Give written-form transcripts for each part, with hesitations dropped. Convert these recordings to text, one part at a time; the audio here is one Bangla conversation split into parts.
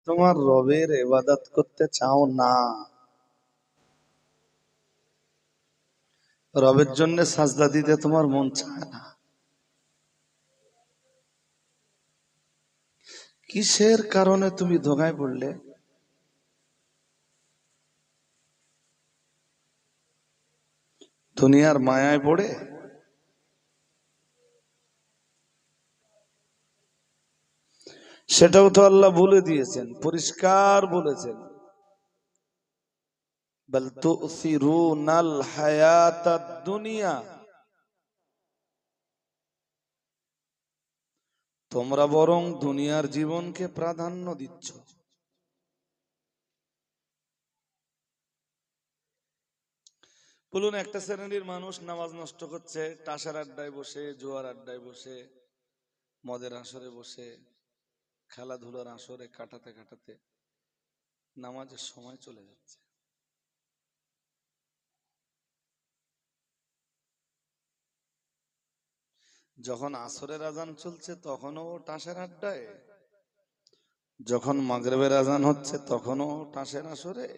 তোমার রবের ইবাদত করতে চাও না, রবের জন্য সাজদা দিতে তোমার মন চায় না, কিসের কারণে তুমি ধোঁকায় পড়লে? দুনিয়ার মায়ায় পড়ে? সেটাও তো আল্লাহ বলে দিয়েছেন, পরিষ্কার বলেছেন, বাল তুসিরুনাল হায়াতাদ দুনিয়া, তোমরা বরং দুনিয়ার জীবনকে প্রাধান্য দিচ্ছ। বলুন, একটা শ্রেণীর মানুষ নামাজ নষ্ট করছে, টাসার আড্ডায় বসে, জুয়ার আড্ডায় বসে, মদের আসরে বসে, খেলাধুলার আসরে কাটাতে কাটাতে নামাজের সময় চলে যাচ্ছে। যখন আসরের আজান চলছে তখনও টাসের আড্ডায়, যখন মাগরিবের আজান হচ্ছে তখনও টাসের আসরে,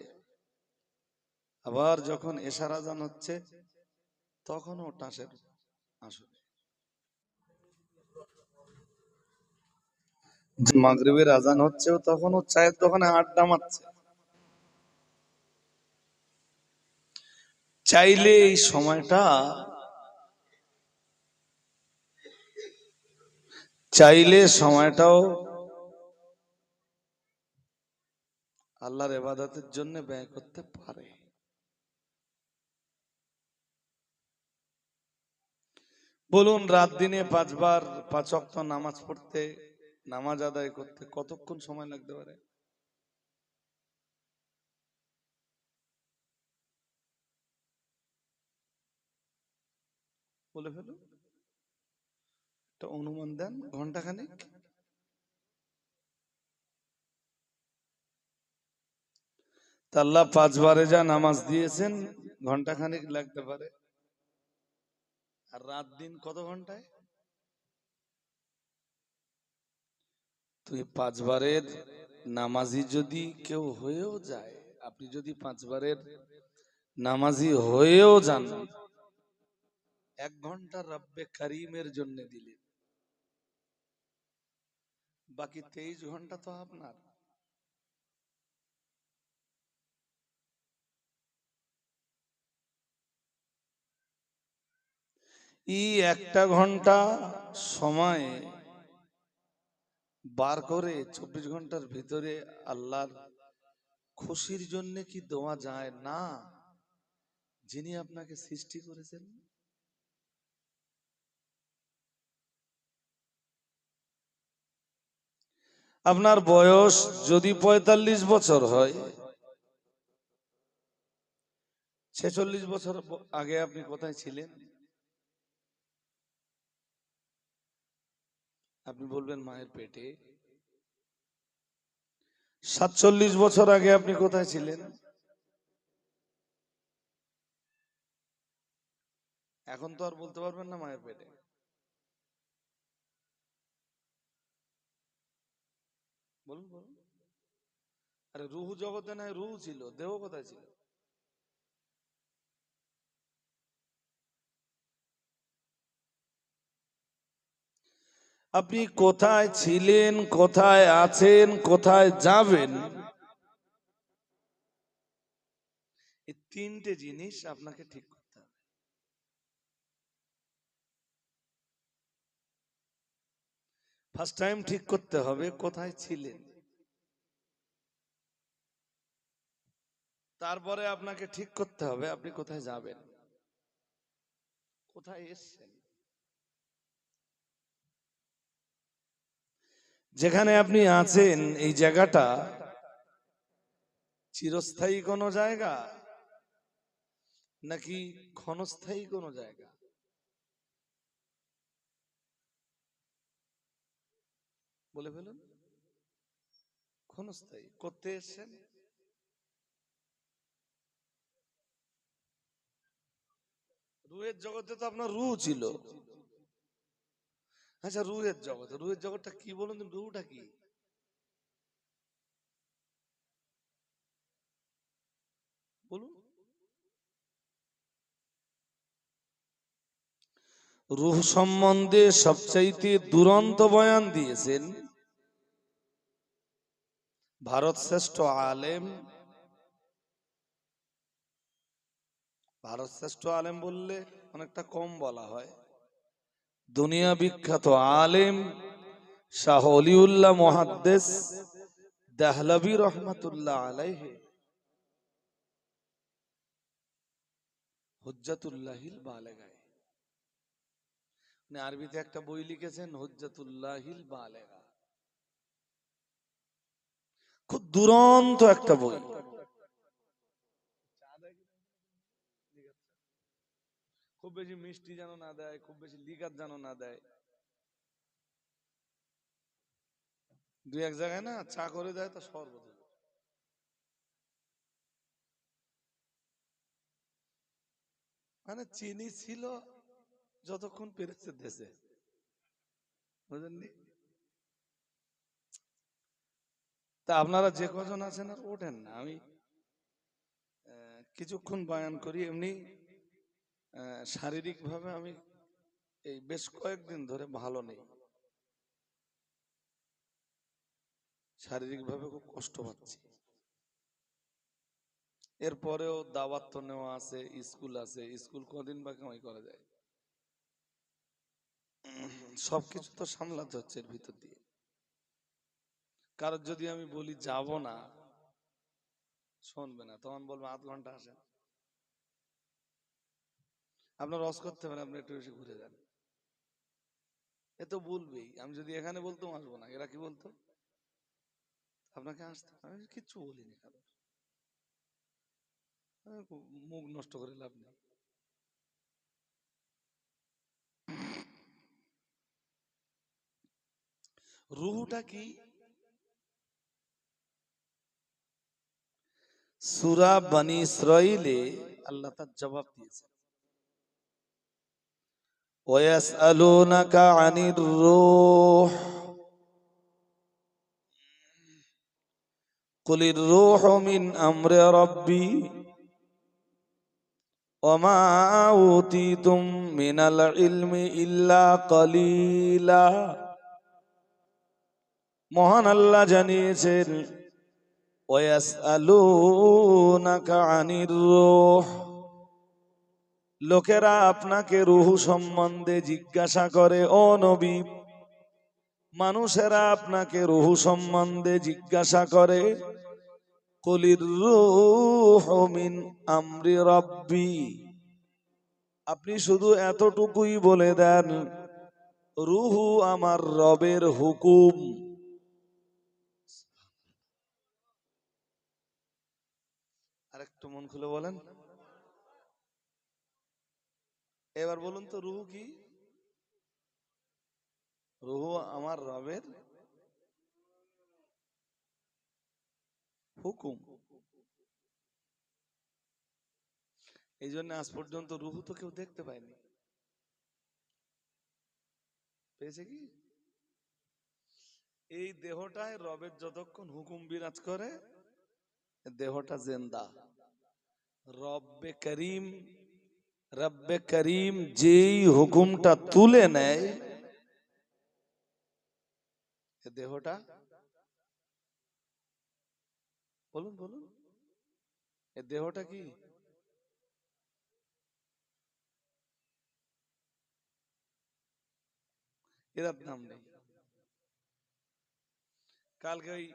আবার যখন এশার আজান হচ্ছে তখনও টাসের আসরে। মাগরিবের আজান হচ্ছে তখনও চায়ের দোকানে আড্ডা মারছে। চাইলে এই সময়টা, চাইলে সময়টাও আল্লাহর ইবাদতের জন্য ব্যয় করতে পারে। বলুন, রাত দিনে 5 বার 5 ওয়াক্ত নামাজ পড়তে, নামাজ আদায় করতে কতক্ষণ সময় লাগতে পারে? বলে ফেলুন, একটা অনুমান দেন, ঘন্টাখানেক? তা আল্লাহ 5 বারে যা নামাজ দিয়েছেন ঘন্টাখানেক লাগতে পারে, আর রাত দিন কত ঘন্টায়? তুই 5 বারের নামাজি যদি কেউ হয়েও যায়, আপনি যদি 5 বারের নামাজি হয়েও যান, 1 ঘন্টা রব্বে করিমের জন্য দিলেন, বাকি 23 ঘন্টা তো আপনার। এই 1 ঘন্টা সময় বার করে 24 ঘন্টার ভিতরে আল্লাহর খুশির জন্য কি দেওয়া যায় না? যিনি আপনাকে সৃষ্টি করেছেন, আপনার বয়স যদি 45 বছর হয়, 46 বছর আগে আপনি কোথায় ছিলেন? আপনি বলবেন মায়ের পেটে। 47 বছর আগে আপনি কোথায় ছিলেন? এখন তো আর বলতে পারবেন না মায়ের পেটে। বলুন বলুন। আরে রুহু জগতে নাই, রুহু ছিল, দেহ কোথায় ছিল? আপনি কোথায় ছিলেন, কোথায় আছেন, কোথায় যাবেন, এই 3টে জিনিস আপনাকে ঠিক করতে হবে। ফার্স্ট টাইম ঠিক করতে হবে কোথায় ছিলেন, তারপরে আপনাকে ঠিক করতে হবে আপনি কোথায় যাবেন, কোথায় এসছেন। যেখানে আপনি আছেন এই জায়গাটা চিরস্থায়ী কোনো জায়গা নাকি ক্ষণস্থায়ী কোনো জায়গা? বলে ফেলুন। ক্ষণস্থায়ী। করতে এসছেন? রুহের জগতে তো আপনার রুহ ছিল। আচ্ছা, রুহের জগৎ, রুহের জগৎটা কি বলুন, রুহটা কি? রূহ সম্বন্ধে সবচাইতে দুরন্ত বয়ান দিয়েছেন ভারত শ্রেষ্ঠ আলেম। ভারত শ্রেষ্ঠ আলেম বললে অনেকটা কম বলা হয়, দুনিয়া বিখ্যাত আলেম শাহ অলিউল্লাহ মুহাদ্দিস দেহলভী রহমাতুল্লাহ আলাইহি হুজ্জাতুল্লাহিল বালেগায়, আরবিতে একটা বই লিখেছেন হুজ্জাতুল্লাহিল বালেগা, খুব দুরন্ত একটা বই। খুব বেশি মিষ্টি যেন না দেয়, খুব বেশি লিকার যেন না দেয়। দুই এক জায়গায় না চা করে দেয় তো শরবত, মানে চিনি ছিল যতক্ষণ পেরেছে দেশে, বুঝলেননি? তা আপনারা যে কজন আছেন আর ওঠেন না, আমি কিছুক্ষণ বয়ান করি। এমনি শারীরিক ভাবে আমি এই বেশ কয়েকদিন ধরে ভালো নেই, শারীরিক ভাবে খুব কষ্ট পাচ্ছি। এরপরেও দাওয়াত তো নেওয়া আছে, স্কুল আছে, স্কুল কদিন বা কামাই করা যায়, সবকিছু তো সামলাতে হচ্ছে এর ভিতর দিয়ে। কারণ যদি আমি বলি যাব না, শুনবে না, তখন বলবো আধ ঘন্টা আসেন। আপনার রস করতে পারেন, আপনি একটু বেশি ঘুরে যান, এ তো বলবেই। আমি যদি এখানে বলতাম আসবো না, এরা কি বলতো আপনাকে আসতে, আমি কিচ্ছু বলিনি কারো, মুখ নষ্ট করে লাভ নেই। রুহটা কি? সূরা বনী ইসরাঈলে আল্লাহ তার জবাব দিয়েছেন, ওয়াসআলুনাকা আনির রূহ কুলির রূহু মিন আমরি রাব্বি ওমা উতিতুম মিনাল ইলমি ইল্লা কলিলা। মহান আল্লাহ জানিয়েছেন ওয়াসআলুনাকা আনির রূহ, লোকেরা আপনাকে রূহ সম্বন্ধে জিজ্ঞাসা করে। ও নবী, মানুষেরা আপনাকে রূহ সম্বন্ধে জিজ্ঞাসা করে। কুলির রূহু মিন আমরি রাব্বি, আপনি শুধু এতটুকুই বলে দেন রূহু আমার রবের হুকুম। আরেকটু মন খুলে বলেন, এবার বলুন তো রূহু কি? রূহু আমার রবের হুকুম। এই জন্য আজ পর্যন্ত রূহু তো কেউ দেখতে পায়নি, পেয়েছে কি? এই দেহটায় রবের যতক্ষণ হুকুম বিরাজ করে, দেহটা জিন্দা। রব্বে করিম, রব্বে করিম যেই হুকুমটা তুলে নেয়, দেহটা, বলুন বলুন, এ দেহটা কি? এর নাম নেই। কালকে ওই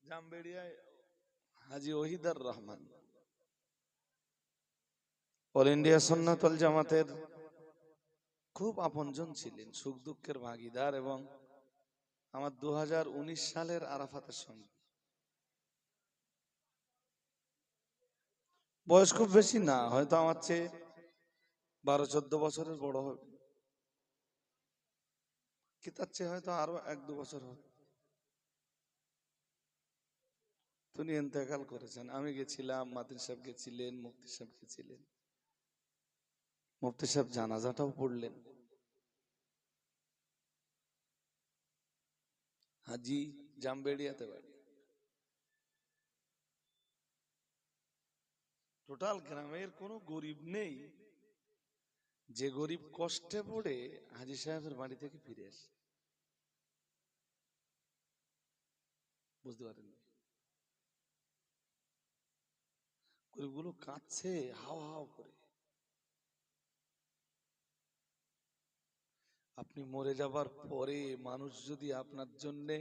জামবেড়িয়ায় হাজী ওহিদার রহমান, অল ইন্ডিয়া সুন্নাত ওয়াল জামাতের খুব আপনজন ছিলেন, সুখ দুঃখের ভাগিদার, এবং আমার 2019 সালের আরাফাতের সঙ্গে বয়স খুব বেশি না, হয়তো আমার চেয়ে 12-14 বছরের বড় হবে, কি তার চেয়ে হয়তো আরো 1-2 বছর হবে। তিনি ইন্তেকাল করেছেন। আমি গেছিলাম, মাদ্রি সাহেব গেছিলেন, মুফতি সাহেব গেছিলেন, মুফতি সাহেব জানাজাটাও পড়লেন। হাজি জামবেড়িয়াতে বাড়ি, টোটাল গ্রামের কোনো গরিব নেই যে গরিব কষ্টে পড়ে হাজী সাহেবের বাড়ি থেকে ফিরে আসে, বুঝতে পারেন? গরিবগুলো কাঁদছে হাও হাও করে। আপনি মরে যাবার পরে মানুষ যদি আপনার জন্যে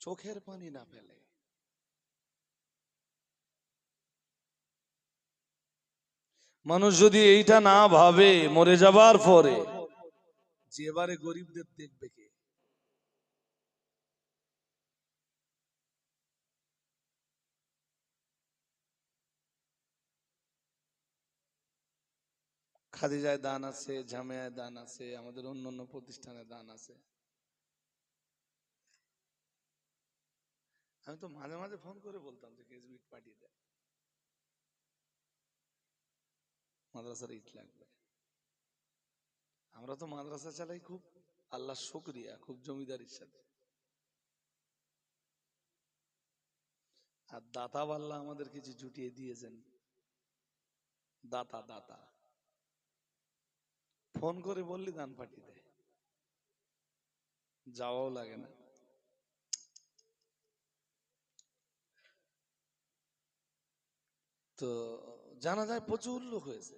চোখের পানি না ফেলে, মানুষ যদি এইটা না ভাবে মরে যাবার পরে যে এবারে গরিবদের দেখবে কে? খাদিজায় দান আছে, জামিয়ায় দান আছে, আমাদের অন্য অন্য প্রতিষ্ঠানে দান আছে। আমি তো মাঝে মাঝে ফোন করে বলতাম যে কেসবিট পাঠিয়ে দেয়, মাদ্রাসার ইট লাগবে। আমরা তো মাদ্রাসা চালাই খুব আল্লাহ শুকরিয়া, খুব জমিদারির সাথে। আর দাতা বাল্লা আমাদের কিছু জুটিয়ে দিয়েছেন, দাতা দাতা ফোন করে বললি দান পাঠিয়ে দেয়, যাওয়াও লাগে না। তো জানা যায় প্রচুর লোক হয়েছে।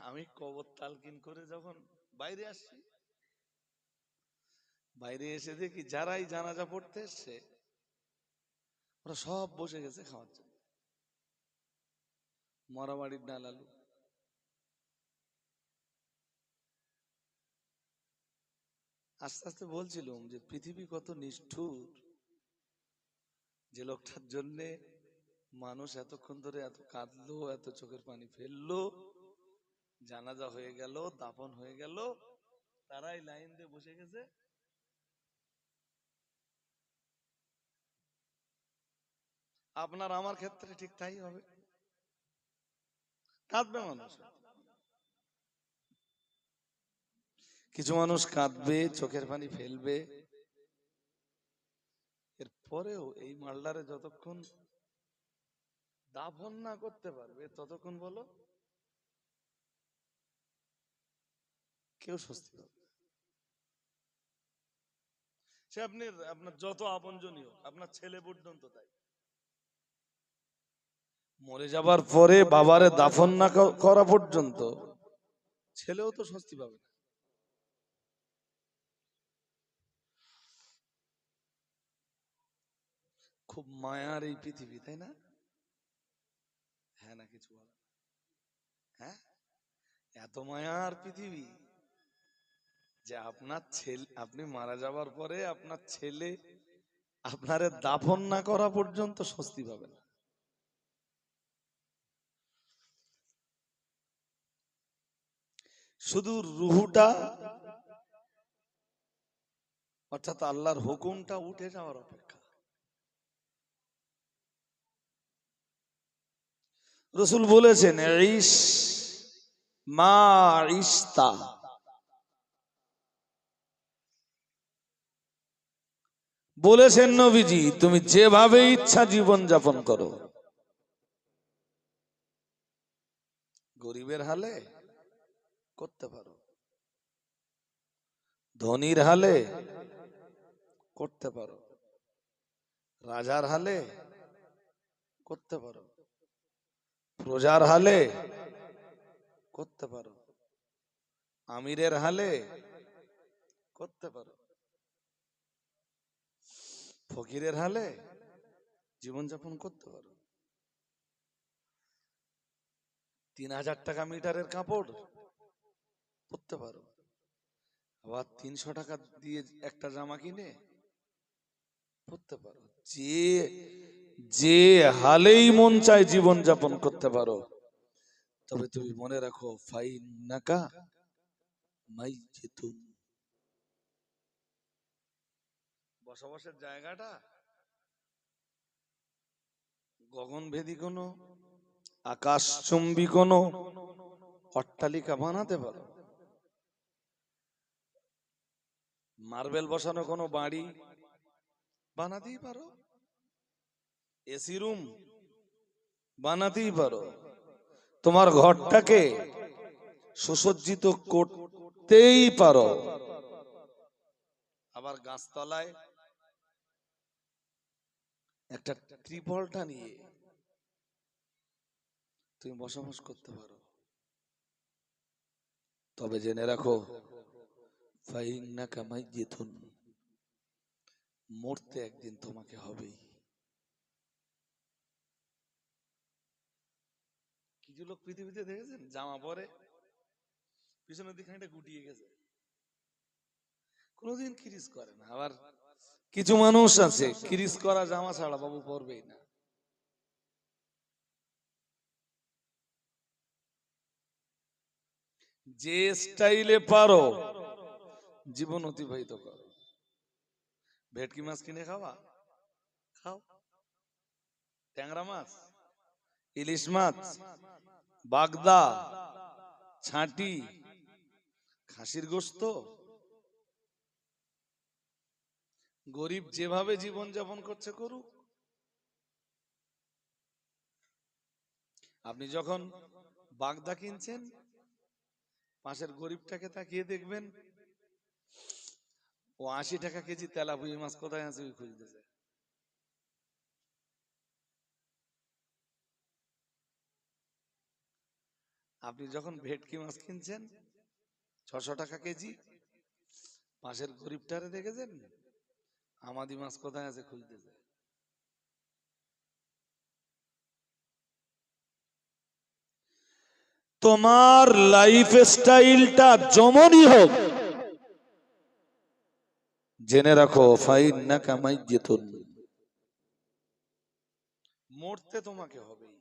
আমি কবর তালকিন করে যখন বাইরে আসছি, বাইরে এসে দেখি যারাই জানাজা পড়তে এসছে ওরা সব বসে গেছে খাওয়ার জন্য। মরাবাড়ির ডাল আলু। আস্তে আস্তে বলছিলাম যে পৃথিবী কত নিষ্ঠুর, যে লোকটার জন্যে মানুষ এতক্ষণ ধরে এত কাঁদলো, এত চোখের পানি ফেললো, জানাজা হয়ে গেল, দাফন হয়ে গেল, তারাই লাইন দিয়ে বসে গেছে। আপনার আমার ক্ষেত্রে ঠিক তাই হবে, কাঁদবে মানুষ। কিছু মানুষ কাঁদবে, চোখের পানি ফেলবে, এরপরেও এই মালদারে যতক্ষণ দাফন না করতে পারবে ততক্ষণ বলো কেউ স্বস্তি পাবে না। সে আপনি আপনার যত আপনজনই হোক, আপনার ছেলে পর্যন্ত তাই। মরে যাবার পরে বাবারে দাফন না করা পর্যন্ত ছেলেও তো স্বস্তি পাবে না। খুব মায়ার এই পৃথিবী, তাই না? হ্যাঁ না কিছু বলো? হ্যাঁ, এত মায়ার পৃথিবী যে আপনার ছেলে, আপনি মারা যাবার পরে আপনার ছেলে আপনারে দাফন না করা পর্যন্ত স্বস্তি পাবে না। শুধু রুহুটা, অর্থাৎ আল্লাহর হুকুমটা উঠে যাওয়ার অপেক্ষা। রসুল বলেছেন ইস মা ইস্তা, বলেছেন নবীজি তুমি যেভাবে ইচ্ছা জীবন যাপন করো। গরিবের হালে করতে পারো, ধনীর হালে করতে পারো, রাজার হালে করতে পারো, প্রজার হালে করতে পারো, আমিরের হালে করতে পারো, ফকিরের হালে জীবন যাপন করতে পারো। 3000 টাকা মিটারের কাপড় পরতে পারো, আবার 300 টাকা দিয়ে একটা জামা কিনে পরতে পারো। যে যে হালেই মন চায় জীবন যাপন করতে পারো। তবে তুমি মনে রাখো ফাইন্নাকা মাইয়িতুন, বসবাসের জায়গাটা গগনভেদী কোনো, আকাশচুম্বী কোনো অট্টালিকা বানাতে পারো, মার্বেল বসানো কোনো বাড়ি বানাতেই পারো, এসি রুম বানাতেই পারো, তোমার ঘরটাকে সুসজ্জিত করতেই পারো। আবার গাছতলায় একটা ত্রিপলটা নিয়ে তুমি বসবাস করতে পারো। তবে জেনে রাখো, ফাইন্নাকা মাইয়িতুন, মরতে একদিন তোমাকে হবেই। কিছু লোক পৃথিবীতে দেখেছেন জামা পরে পিছনের দিকে একটা গুটিয়ে গেছে, কোনোদিন কিরিস করে না। আবার কিছু মানুষ আছে কিরিস করা জামা ছাড়া বাবু পরবেই না। যে স্টাইলে পারো জীবন অতিবাহিত করো। ভেটকি মাছ কিনে খাওয়া, খাও। ট্যাংরা মাছ, ইলিশ মাছ, বাগদা, ছাটি, খাসির গোস্ত। গরিব যেভাবে জীবন যাপন করছে করুক। আপনি যখন বাগদা কিনছেন, পাশের গরিবটাকে তাকিয়ে দেখবেন ও 80 টাকা কেজি তেলাপিয়া মাছ কোথায় আছে ওই খুঁজতেছে। আপনি যখন ভেটকি মাছ কিনছেন 600 টাকা কেজি, পাশের গরিবটারে দেখেছেন আমাদি মাছ কোথায় আছে খুঁজতেছে। তোমার লাইফ স্টাইলটা যেমনই হোক, জেনে রাখো ফাইন্নাকা মাইয়িতুন, মরতে তোমাকে হবেই।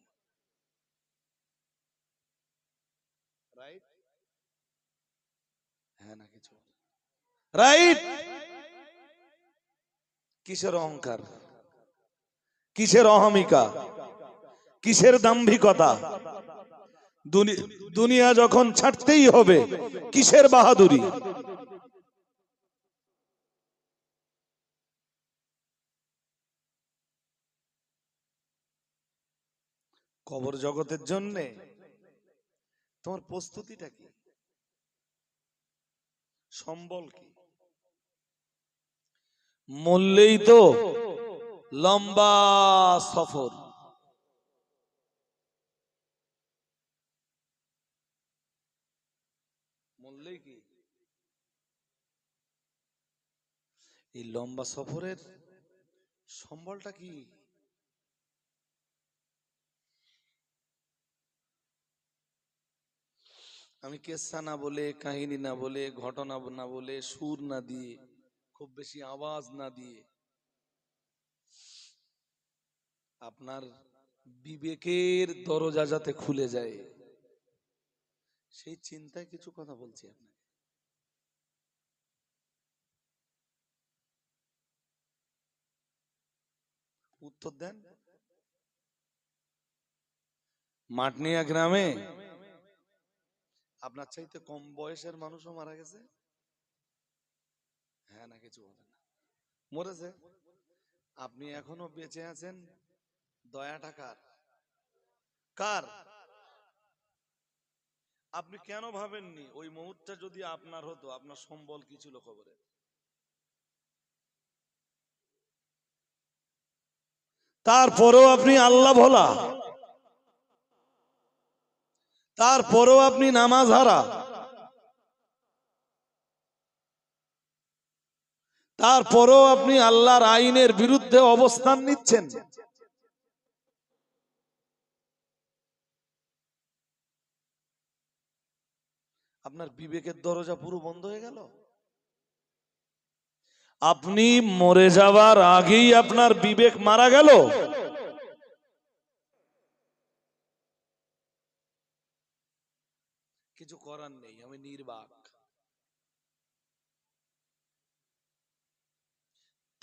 রাইট? হ্যাঁ না কিছু রাইট? কিসের অহংকার, কিসের অহমিকা, কিসের দাম্ভিকতা? দুনিয়া যখন ছাড়তেই হবে কিসের বাহাদুরি? কবর জগতের জন্য তোমার প্রস্তুতিটা কি, সম্বল কি? মরলেই তো লম্বা সফর। মরলেই কি এই লম্বা সফরের সম্বলটা কি? আমি কেসা না বলে, কাহিনী না বলে, ঘটনা না বলে, সুর না দিয়ে, খুব বেশি আওয়াজ না দিয়ে, আপনার বিবেকের দরজা যাতে খুলে যায় সেই চিন্তায় কিছু কথা বলছি আপনাকে। উত্তর দেন। মাটনিয়া গ্রামে আপনার চাইতে কম বয়সের মানুষও মারা গেছে। হ্যাঁ না কিছু বলেন না। মরেছে। আপনি এখনো বেঁচে আছেন, দয়াটা কার? কার? আপনি কেন ভাবেননি ওই মুহূর্তে যদি আপনার হতো, আপনার সম্বল কি ছিল খবরে? তারপরেও আপনি আল্লাহ ভোলা, তারপরেও আপনি নামাজ হারা, তারপরেও আপনি আল্লাহর আইনের বিরুদ্ধে অবস্থান নিচ্ছেন। আপনার বিবেকের দরজা পুরো বন্ধ হয়ে গেল। আপনি মরে যাওয়ার আগেই আপনার বিবেক মারা গেল। কিছু করার নেই, আমি নির্বাক।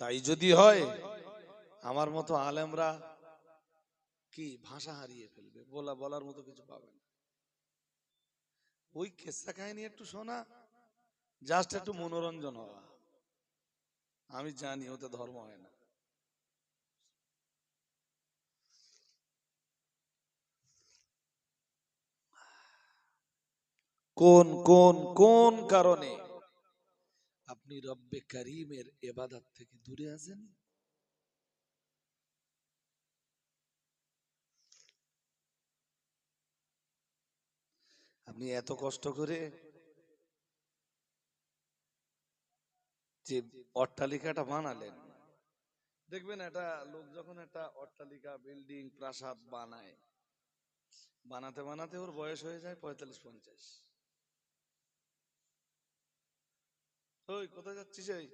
তাই যদি হয় আমার মতো আলেমরা কি ভাষা হারিয়ে ফেলবে, বলার মতো কিছু পাবে না। ওই কেসা কাহিনী একটু শোনা, জাস্ট একটু মনোরঞ্জন হওয়া। আমি জানি ওতে ধর্ম হয় না। কোন কোন কোন কারণে আপনি রব্বে কারীমের ইবাদত থেকে দূরে আছেন? আপনি এত কষ্ট করে যে অট্টালিকাটা বানালেন, দেখবেন একটা লোক যখন একটা অট্টালিকা বিল্ডিং প্রাসাদ বানায়, বানাতে বানাতে ওর বয়স হয়ে যায় 45-50। ওই কোথায় যাচ্ছিস? এই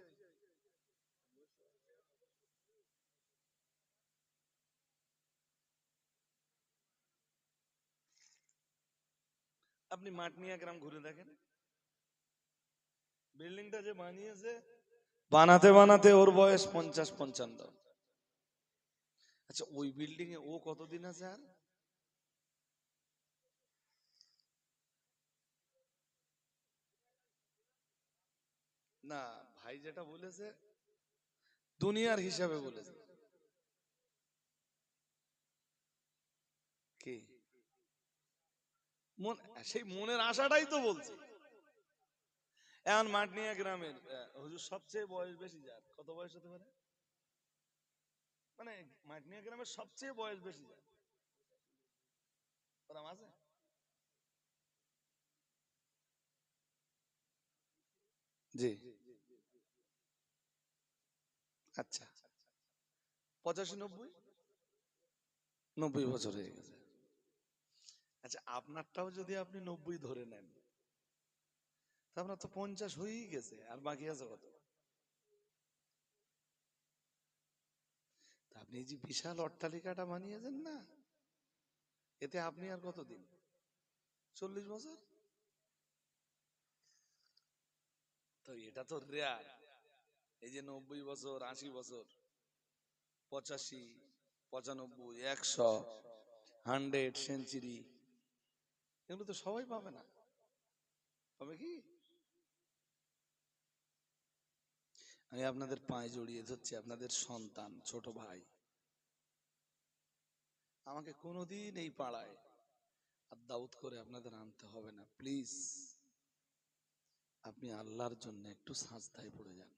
আপনি মাটনিয়া গ্রাম ঘুরে দেখেন, বিল্ডিংটা যে বানিয়েছে বানাতে বানাতে ওর বয়স 50-55। আচ্ছা, ওই বিল্ডিং এ ও কতদিন আছে? আর না, ভাই যেটা বলেছে দুনিয়ার হিসাবে বলেছে। কি মন, সেই মনের আশাটাই তো বলছে। এখন মাটনিয়া গ্রামের হুজুর সবচেয়ে বয়স বেশি যার, কত বয়স হতে পারে? মানে মাটনিয়া গ্রামের সবচেয়ে বয়স বেশি যার ওরম আছে? জি, আচ্ছা, 85-90, 90 বছর হয়ে গেছে। আচ্ছা, আপনারটাও যদি আপনি 90 ধরে নেন, তা আপনার তো 50 হয়েই গেছে, আর বাকি আছে কত? তা আপনি এই যে বিশাল অট্টালিকাটা বানিয়েছেন না, এতে আপনি আর কতদিন? 40 বছর। তো এটা তো রেয়ার। এই যে 90 বছর, 80 বছর, 85, 95, 100, 100 সেঞ্চুরি, এগুলো তো সবাই পাবে না। পাবে কি? আমি আপনাদের পায়ে জড়িয়ে ধরছি, আপনাদের সন্তান, ছোট ভাই। আমাকে কোনোদিন এই পাড়ায় আর দাউদ করে আপনাদের আনতে হবে না, প্লিজ। আপনি আল্লাহর জন্য একটু সাজদায় পড়ে যান।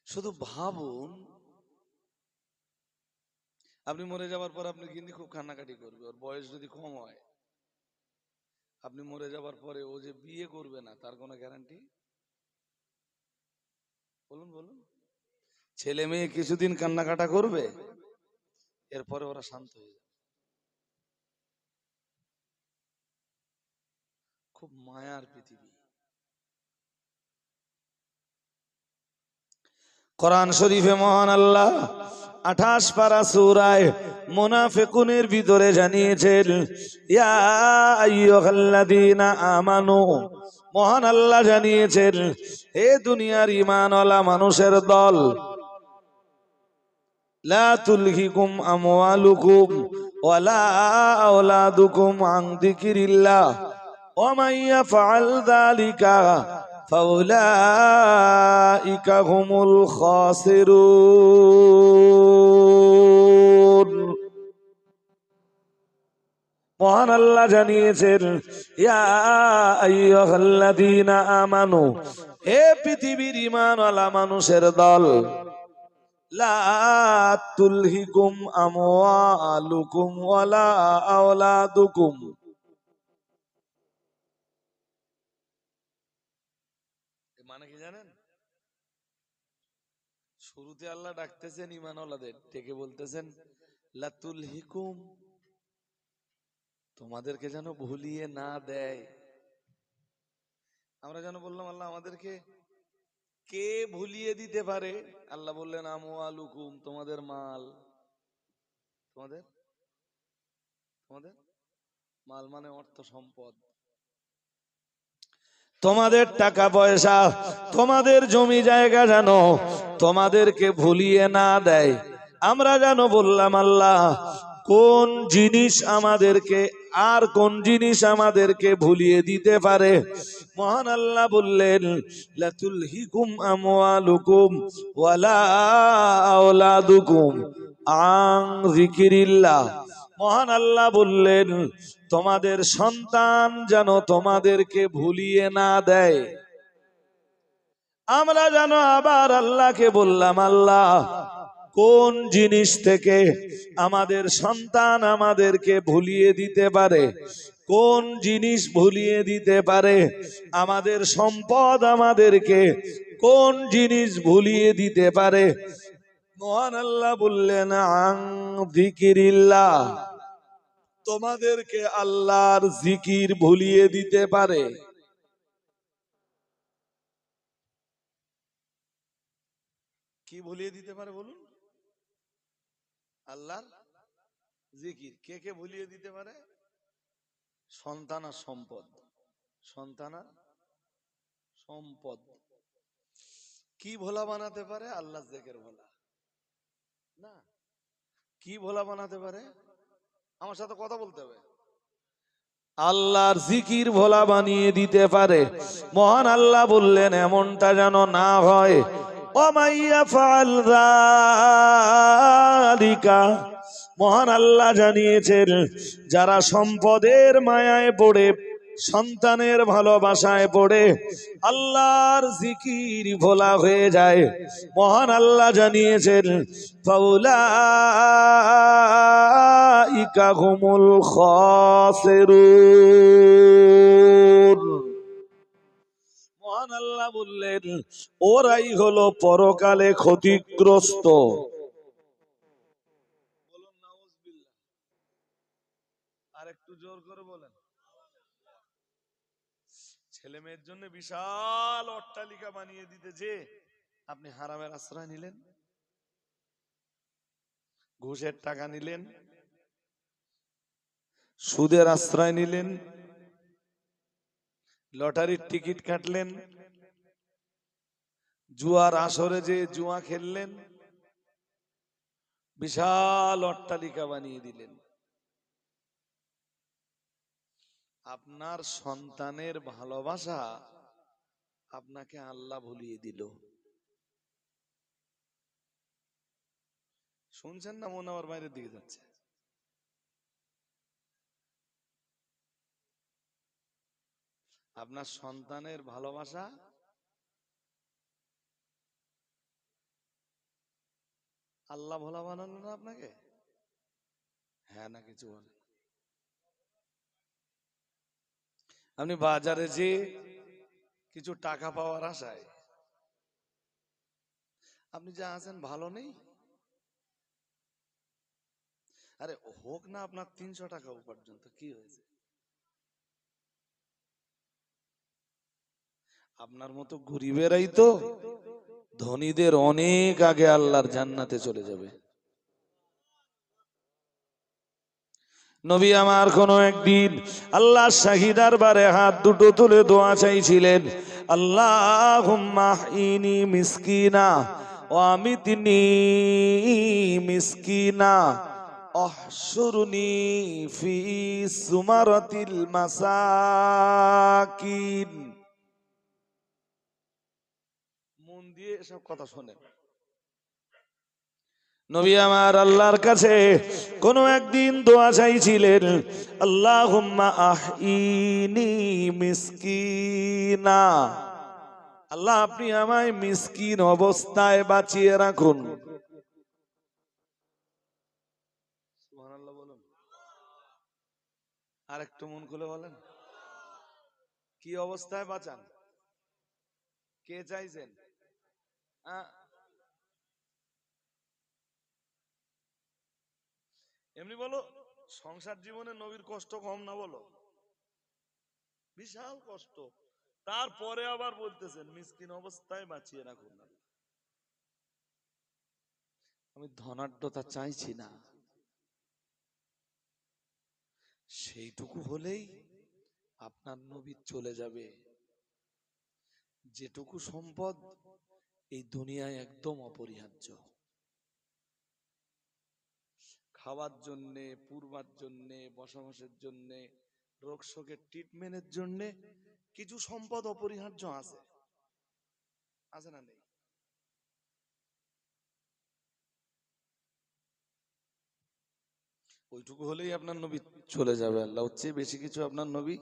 শুধু ভাবুন, আপনি মরে যাওয়ার পর আপনি কিন্তু খুব কান্নাকাটি করবে, ওর বয়স যদি কম হয়। আপনি মরে যাওয়ার পরে ও যে বিয়ে করবে না তার কোনো গ্যারান্টি? বলুন বলুন। ছেলে মেয়ে কিছুদিন কান্নাকাটা করবে, এরপরে ওরা শান্ত হয়ে যাবে। খুব মায়ার পৃথিবী। কোরআন শরীফে মহান আল্লাহ 28 পারা সূরায় মুনাফিকুনের ভিতরে জানিয়েছেন, ইয়া আইয়ুহাল্লাযীনা আমানু, মহান আল্লাহ জানিয়েছেন, হে দুনিয়ার ঈমানওয়ালা মানুষের দল, লা তুলহিকুম আমওয়ালুকুম ওয়ালা আওলাদুকুম আন যিকিরিল্লাহ ওয়া মান ইয়াফআল যালিকা ফাউলাইকা হুমুল খাসিরুন। মহান আল্লাহ জানিয়েছেন, ইয়া আইয়ুহাল্লাযীনা আমানু, হে পৃথিবীর ঈমানওয়ালা মানুষের দল, লা তুলহিকুম আমওয়ালুকুম ওয়ালা আওলাদুকুম। মানে কি জানেন? শুরুতে আল্লাহ ডাকতেছেন ঈমানওয়ালাদের, ডেকে বলতেছেন লা তুলহিকুম, তোমাদেরকে যেন ভুলিয়ে না দেয়। আমরা যেন বললাম আল্লাহ আমাদেরকে কে ভুলিয়ে দিতে পারে? আল্লাহ বললেন আমওয়ালুকুম, তোমাদের মাল। তোমাদের তোমাদের মাল মানে অর্থ সম্পদ, তোমাদের টাকা পয়সা, তোমাদের জমি জায়গা যেন তোমাদেরকে ভুলিয়ে না দেয়। আমরা যেন বললাম আল্লাহ কোন জিনিস আমাদেরকে, আর কোন জিনিস আমাদেরকে ভুলিয়ে দিতে পারে? মহান আল্লাহ বললেন লা তুলহিকুম আমওয়ালুকুম ওয়ালা আওলাদুকুম আন যিকিরিল্লাহ মহান আল্লাহ বললেন, তোমাদের সন্তান যেন তোমাদেরকে ভুলিয়ে না দেয়। আমরা যেন আবার আল্লাহকে বললাম, আল্লাহ কোন জিনিস থেকে আমাদের সন্তান আমাদেরকে ভুলিয়ে দিতে পারে, কোন জিনিস ভুলিয়ে দিতে পারে আমাদের সম্পদ, আমাদেরকে কোন জিনিস ভুলিয়ে দিতে পারে। মহান আল্লাহ বললেন, আং যিকিরিল্লাহ, তোমাদেরকে আল্লাহর জিকির ভুলিয়ে দিতে পারে। কি ভুলিয়ে দিতে পারে বলুন? আল্লাহর জিকির। কে কে ভুলিয়ে দিতে পারে? সন্তান আর সম্পদ। সন্তান আর সম্পদ। কি ভোলা বানাতে পারে? আল্লাহ জিকির ভোলা। না, কি ভোলা বানাতে পারে? আমার সাথে কথা বলতে হবে। আল্লাহর জিকির ভোলা বানিয়ে দিতে পারে। মহান আল্লাহ বললেন, এমনটা যেন না হয়। ওমাইয়া ফাআল যালিকা, মহান আল্লাহ জানিয়েছেন, যারা সম্পদের মায়ায় পড়ে, সন্তানের ভালোবাসায় পড়ে আল্লাহর জিকির ভোলা হয়ে যায়, মহান আল্লাহ জানিয়েছেন, ফাউলাইকা হুমুল খাসিরুন। মহান আল্লাহ বললেন, ওরাই হলো পরকালে ক্ষতিগ্রস্ত। বলুন নাউজুবিল্লাহ। আর একটু জোর করে বলেন। ছেলে মেয়ের জন্য বিশাল অট্টালিকা বানিয়ে দিতে যে আপনি হারামের আশ্রয় নিলেন, ঘুষের টাকা নিলেন, সুদের আশ্রয় নিলেন, লটারির টিকিট কাটলেন, জুয়ার আসরে যে জুয়া খেললেন, বিশাল অট্টালিকা বানিয়ে দিলেন। আপনার সন্তানের ভালোবাসা আপনাকে আল্লাহ ভুলিয়ে দিল। শুনছেন না? মনে আমার বাইরের দিকে যাচ্ছে। আপনার সন্তানের ভালোবাসা আল্লাহ ভোলা বানালো না আপনাকে? হ্যাঁ না কিছু বলেন। আপনি বাজারে যে কিছু টাকা পাওয়ার আশায় আপনি যা আছেন ভালো নেই। আরে হোক না আপনার 300 টাকা উপার্জন, তো কি হয়েছে? আপনার মতো গরিবেরাই তো ধনীদের অনেক আগে আল্লাহর জান্নাতে চলে যাবে। নবী আমার কোন একদিন আল্লাহ শাহিদার বারে হাত দুটো তুলে দোয়া চাইছিলেন, আল্লাহুম্মা ইনি মিসকিনা ওয়া আমিতনি মিসকিনা আহশুরনি ফি সুমারাতিল মাসাকিন। মন দিয়ে এসব কথা শোনেন। নবী আমার আল্লাহর কাছে কোন একদিন দোয়া চাইছিলেন, আল্লাহুম্মা আহইনি মিসকিনা, আল্লাহ আপনি আমায় মিসকিন অবস্থায় বাঁচিয়ে রাখুন। সুবহানাল্লাহ বলুন। আর একটু মন খুলে বলেন, কি অবস্থায় বাঁচান? কে চাইছেন? এমনি বলো, সংসার জীবনে নবীর কষ্ট কম না? বলো, বিশাল কষ্ট। তারপরে আবার বলতেছেন মিসকিন অবস্থায় বাঁচিয়ে রাখুন। আমি ধনাঢ্যতা চাইছি না, সেইটুকু হলেই আপনার নবী চলে যাবে। যেটুকু সম্পদ এই দুনিয়ায় একদম অপরিহার্য, খাওয়ার জন্যে, পূর্বার জন্যে, বসবাসের জন্যে, রোগ শোকের ট্রিটমেন্টের জন্যে কিছু সম্পদ অপরিহার্য আছে, আছে না নেই? ওইটুকু হলেই আপনার নবী চলে যাবে। আল্লাহ হচ্ছে বেশি কিছু আপনার নবী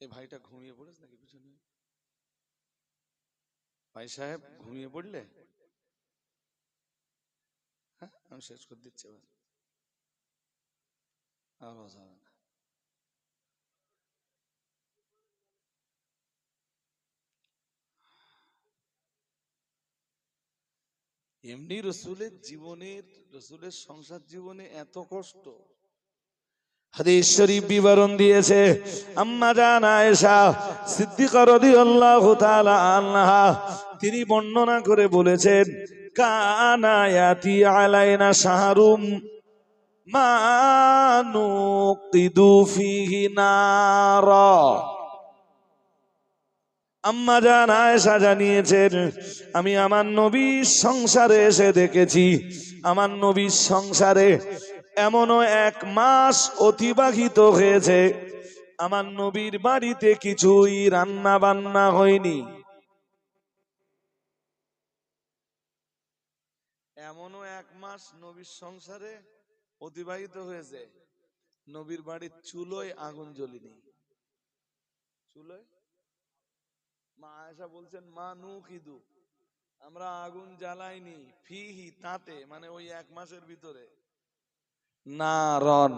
এই ভাইটা ঘুমিয়ে পড়েছে নাকি পিছনে? ভাই সাহেব ঘুমিয়ে পড়লে? হ্যাঁ, আমি শেষ করে দিচ্ছি এবার, আর হবে না। এমনি রসুলের সংসার জীবনে এত কষ্ট হাদিস শরীফ বিবরণ দিয়েছে। আম্মা জান আয়েশা সিদ্দিকা রাদিয়াল্লাহু তাআলা আনহা তিনি বর্ণনা করে বলেছেন, কানা ইয়াতি আলাইনা শাহরুম মা নুকিদু ফিহি নারা। আম্মা জান আয়েশা জানিয়েছেন, আমি আমার নবীর সংসারে এসে দেখেছি, আমার নবীর সংসারে এমনও 1 মাস অতিবাহিত হয়েছে আমার নবীর বাড়িতে কিছুই রান্না বান্না হয়নি। এমনও 1 মাস নবীর সংসারে অতিবাহিত হয়েছে নবীর বাড়ির চুলোয় আগুন জ্বলিনি। চুলোয় মা আয়েশা বলছেন, মা নুকিদু, আমরা আগুন জ্বালাইনি, ফিহি তাতে, মানে ওই 1 মাসের ভিতরে, না রন,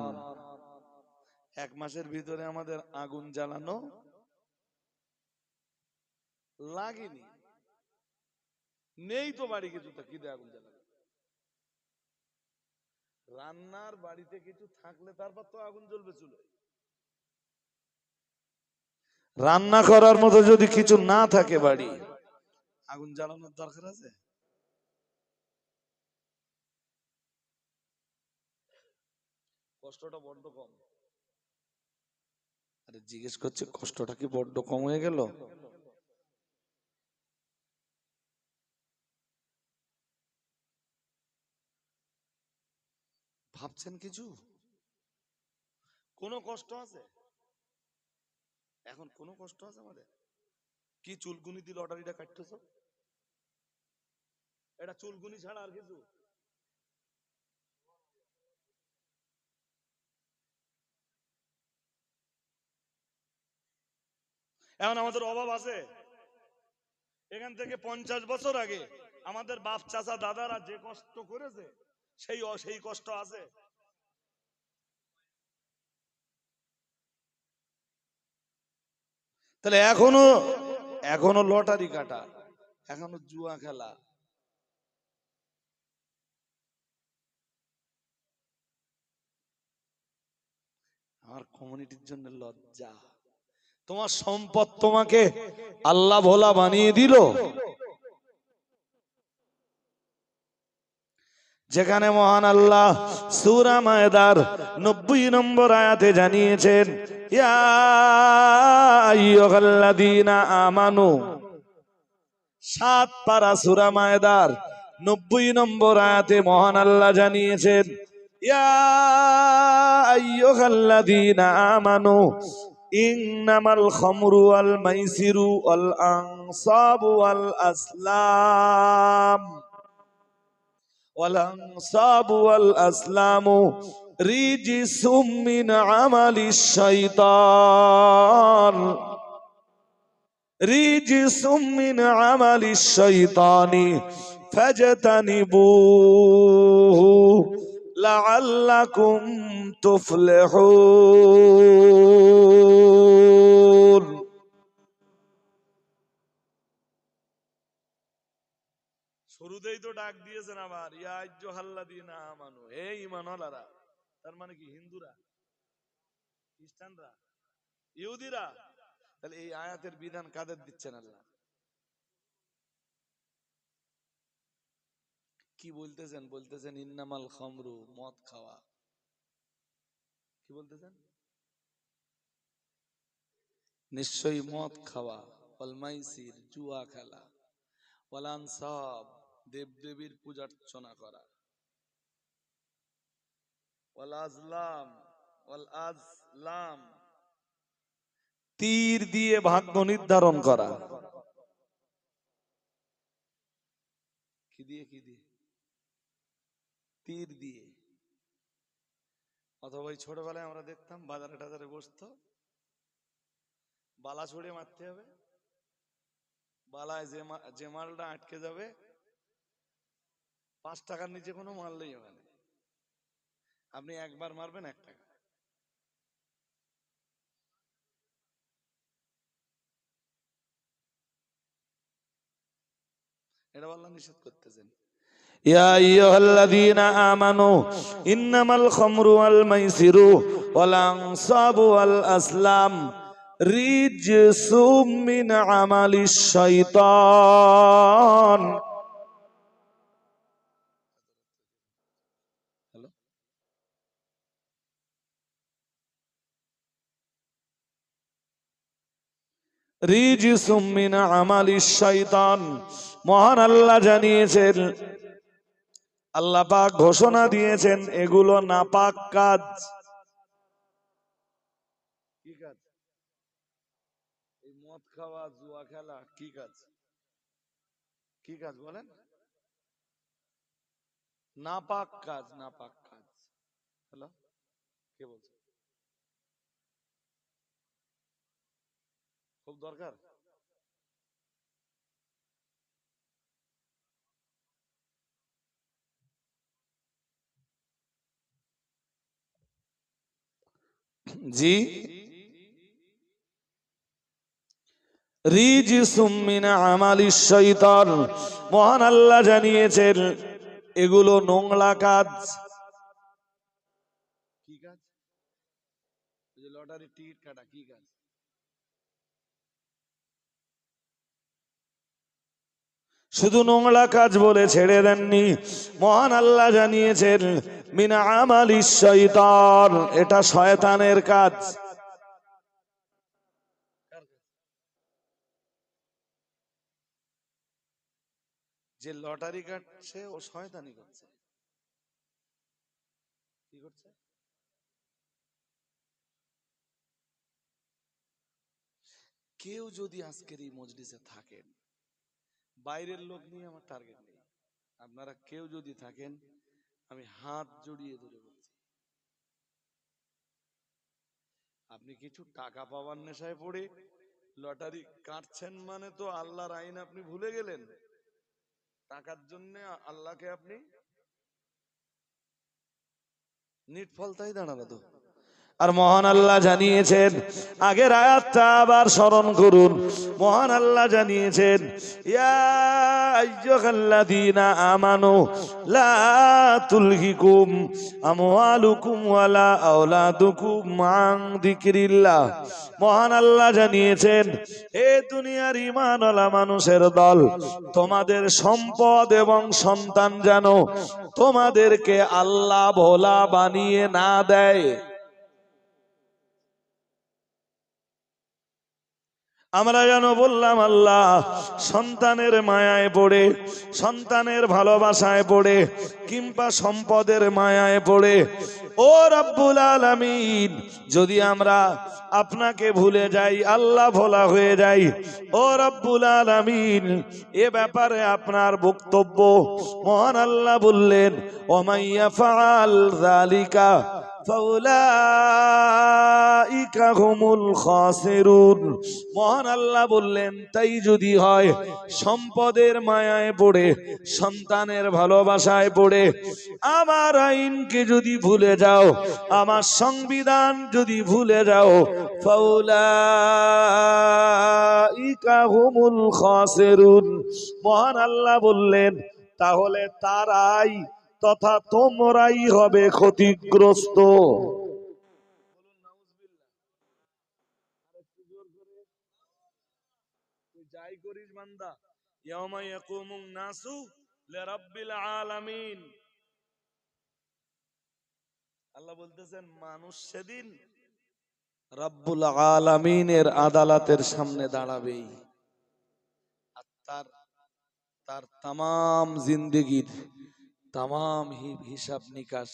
1 মাসের ভিতরে আমাদের আগুন জ্বালানো লাগেনি। নেই তো বাড়ি কিছু, তা কি দিয়ে আগুন জ্বালাবে? রান্নার বাড়িতে কিছু থাকলে তারপর তো আগুন জ্বলবে চুলোয়। রান্না করার মতো যদি কিছু না থাকে বাড়ি, আগুন জ্বালানোর দরকার আছে? কষ্টটা বড্ড কম। আরে জিজ্ঞেস করছে কষ্টটা কি বড্ড কম হয়ে গেল? ভাবছেন কিছু? কোনো কষ্ট আছে এখন? কোনো কষ্ট আছে আমাদের? কি চুলকুনি দিয়ে লটারিটা কাটতেছ? এটা চুলকুনি ছাড়া আর কিছু? এখন আমাদের অভাব আছে? এখান থেকে 50 বছর আগে আমাদের বাপ চাচা দাদারা যে কষ্ট করেছে সেই কষ্ট আছে? তাহলে এখনো লটারি কাটা, এখনো জুয়া খেলা। আমার কমিউনিটির জন্য লজ্জা। তোমার সম্পদ তোমাকে আল্লাহ ভোলা বানিয়ে দিল, যেখানে মহান আল্লাহ সূরা মায়দার 90 নম্বর আয়াতে জানিয়েছেন, ইয়া আইয়ুহাল্লাযীনা আমানু। 7 পারা সূরা মায়দার 90 নম্বর আয়াতে মহান আল্লাহ জানিয়েছেন, ইয়া আইয়ুহাল্লাযীনা আমানু ইন্নামাল খামরু ওয়াল মাইসিরু ওয়াল আনসাবু ওয়াল আসলাম والأنصاب والأزلام رجس من عمل الشيطان رجس من عمل الشيطان فاجتنبوه لعلكم تفلحون। শুরুতেই তো ডাক দিয়েছেন আবার, ইয়া আইয়ুহাল্লাযীনা আমানু, হে ঈমানওয়ালারা। তার মানে কি? হিন্দুরা, খ্রিস্টানরা, ইহুদিরা? তাহলে এই আয়াতের বিধান কাদের দিচ্ছেন আল্লাহ? কি বলতেছেন? বলতেছেন ইন্নামাল খামরু, মদ খাওয়া। কি বলতেছেন? নিশ্চয়ই মদ খাওয়া, ওয়াল মাইসির, জুয়া খেলা, ওয়াল আনসাব, দেবদেবীর পূজার্চনা করা, ওয়াল আজলাম, ওয়াল আজলাম, তীর দিয়ে ভাগ্য নির্ধারণ করা। কি দিয়ে তীর দিয়ে। অথবা ওই ছোটবেলায় আমরা দেখতাম বাজারে টাজারে বসতো, বালা ছুড়ে মারতে হবে, বালায় যে মালটা আটকে যাবে 5 টাকার নিচে কোনো মারলেই হবে না, আপনি একবার মারবেন 1 টাকা। এটা আল্লাহ নিষেধ করতেছেন। ইয়া আইয়ুহাল্লাযীনা আমানু ইন্নামাল খামরু ওয়াল মাইসিরু ওয়াল আনসাবু ওয়াল আসলাম রিজসুম মিন আমালিশ শাইতান। হ্যালো, রিজসুম মিন আমালিশ শাইতান, মহান আল্লাহ জানিয়েছেন, আল্লাহ পাক ঘোষণা দিয়েছেন এগুলো নাপাক কাজ। কি কাজ? এই মদ খাওয়া, জুয়া খেলা, কি কাজ? কি কাজ বলেন? নাপাক কাজ, নাপাক কাজ। হ্যালো, কে বলছে? খুব দরকার। জি, রিজসুম মিন আমালিশ শাইতান, মহান আল্লাহ জানিয়েছেন এগুলো নোংরা কাজ। কি কাজ? যে লটারির টিকিট কাটা, কি কাজ? শুধু নোংরা কাজ বলে ছেড়ে দেননি, মহান আল্লাহ জানিয়েছেন মিন আমালিশ শাইতান, এটা শয়তানের কাজ। যে লটারি কাটছে ও শয়তানি করছে। কি করছে? কেউ যদি আজকের এই মজলিসে থাকেন, বাইরের লোক নিয়ে আমার টার্গেট নেই, আপনারা কেউ যদি থাকেন, আমি হাত জড়িয়ে ধরে বলছি, আপনি কিছু টাকা পাওয়ার নেশায় পড়ে লটারি কাটছেন মানে তো আল্লাহর আইন আপনি ভুলে গেলেন। টাকার জন্য আল্লাহকে আপনি নিটফলতাই দাঁড়ানো তো। আর মহান আল্লাহ জানিয়েছেন, আগের আয়াতটা আবার স্মরণ করুন, মহান আল্লাহ জানিয়েছেন ইয়া আইয়ুহাল্লাযীনা আমানু লা তুলহিকুম আমওয়ালুকুম ওয়ালা আওলাদুকুম আন যিকরিল্লাহ। মহান আল্লাহ জানিয়েছেন এ দুনিয়ার ঈমানওয়ালা মানুষের দল, তোমাদের সম্পদ এবং সন্তান যেন তোমাদেরকে আল্লাহ ভোলা বানিয়ে না দেয়। আমরা যেন বললাম আল্লাহ সন্তানের মায়ায় পড়ে, সন্তানের ভালোবাসায় পড়ে, কিংবা সম্পদের মায়ায় পড়ে, ও রব্বুল আলামিন, যদি আমরা আপনাকে ভুলে যাই, আল্লাহ ভোলা হয়ে যাই, ও রব্বুল আলামিন, এ ব্যাপারে আপনার বক্তব্য। মহান আল্লাহ বললেন ওমাইয়া ফাআল যালিকা ফাউলাইকা হুমুল খাসিরুন। মহান আল্লাহ বললেন তাই যদি হয়, সম্পদের মায়ায় পড়ে, সন্তানের ভালোবাসায় পড়ে, আমার আইনকে যদি ভুলে যাও, আমার সংবিধান যদি ভুলে যাও, ফাউলাইকা হুমুল খাসিরুন। মহান আল্লাহ বললেন তাহলে তারাই তথা তোমরাই হবে ক্ষতিগ্রস্ত। যাই করিস বান্দা, ইয়াউমা ইয়াকুমুন নাসু লিরাব্বিল আলামিন। আল্লাহ বলতেছেন মানুষ সেদিন রব্বুল আলামিনের আদালতের সামনে দাঁড়াবেই। আর তার তার তামাম জিন্দেগির তামাম হিসাব নিকাশ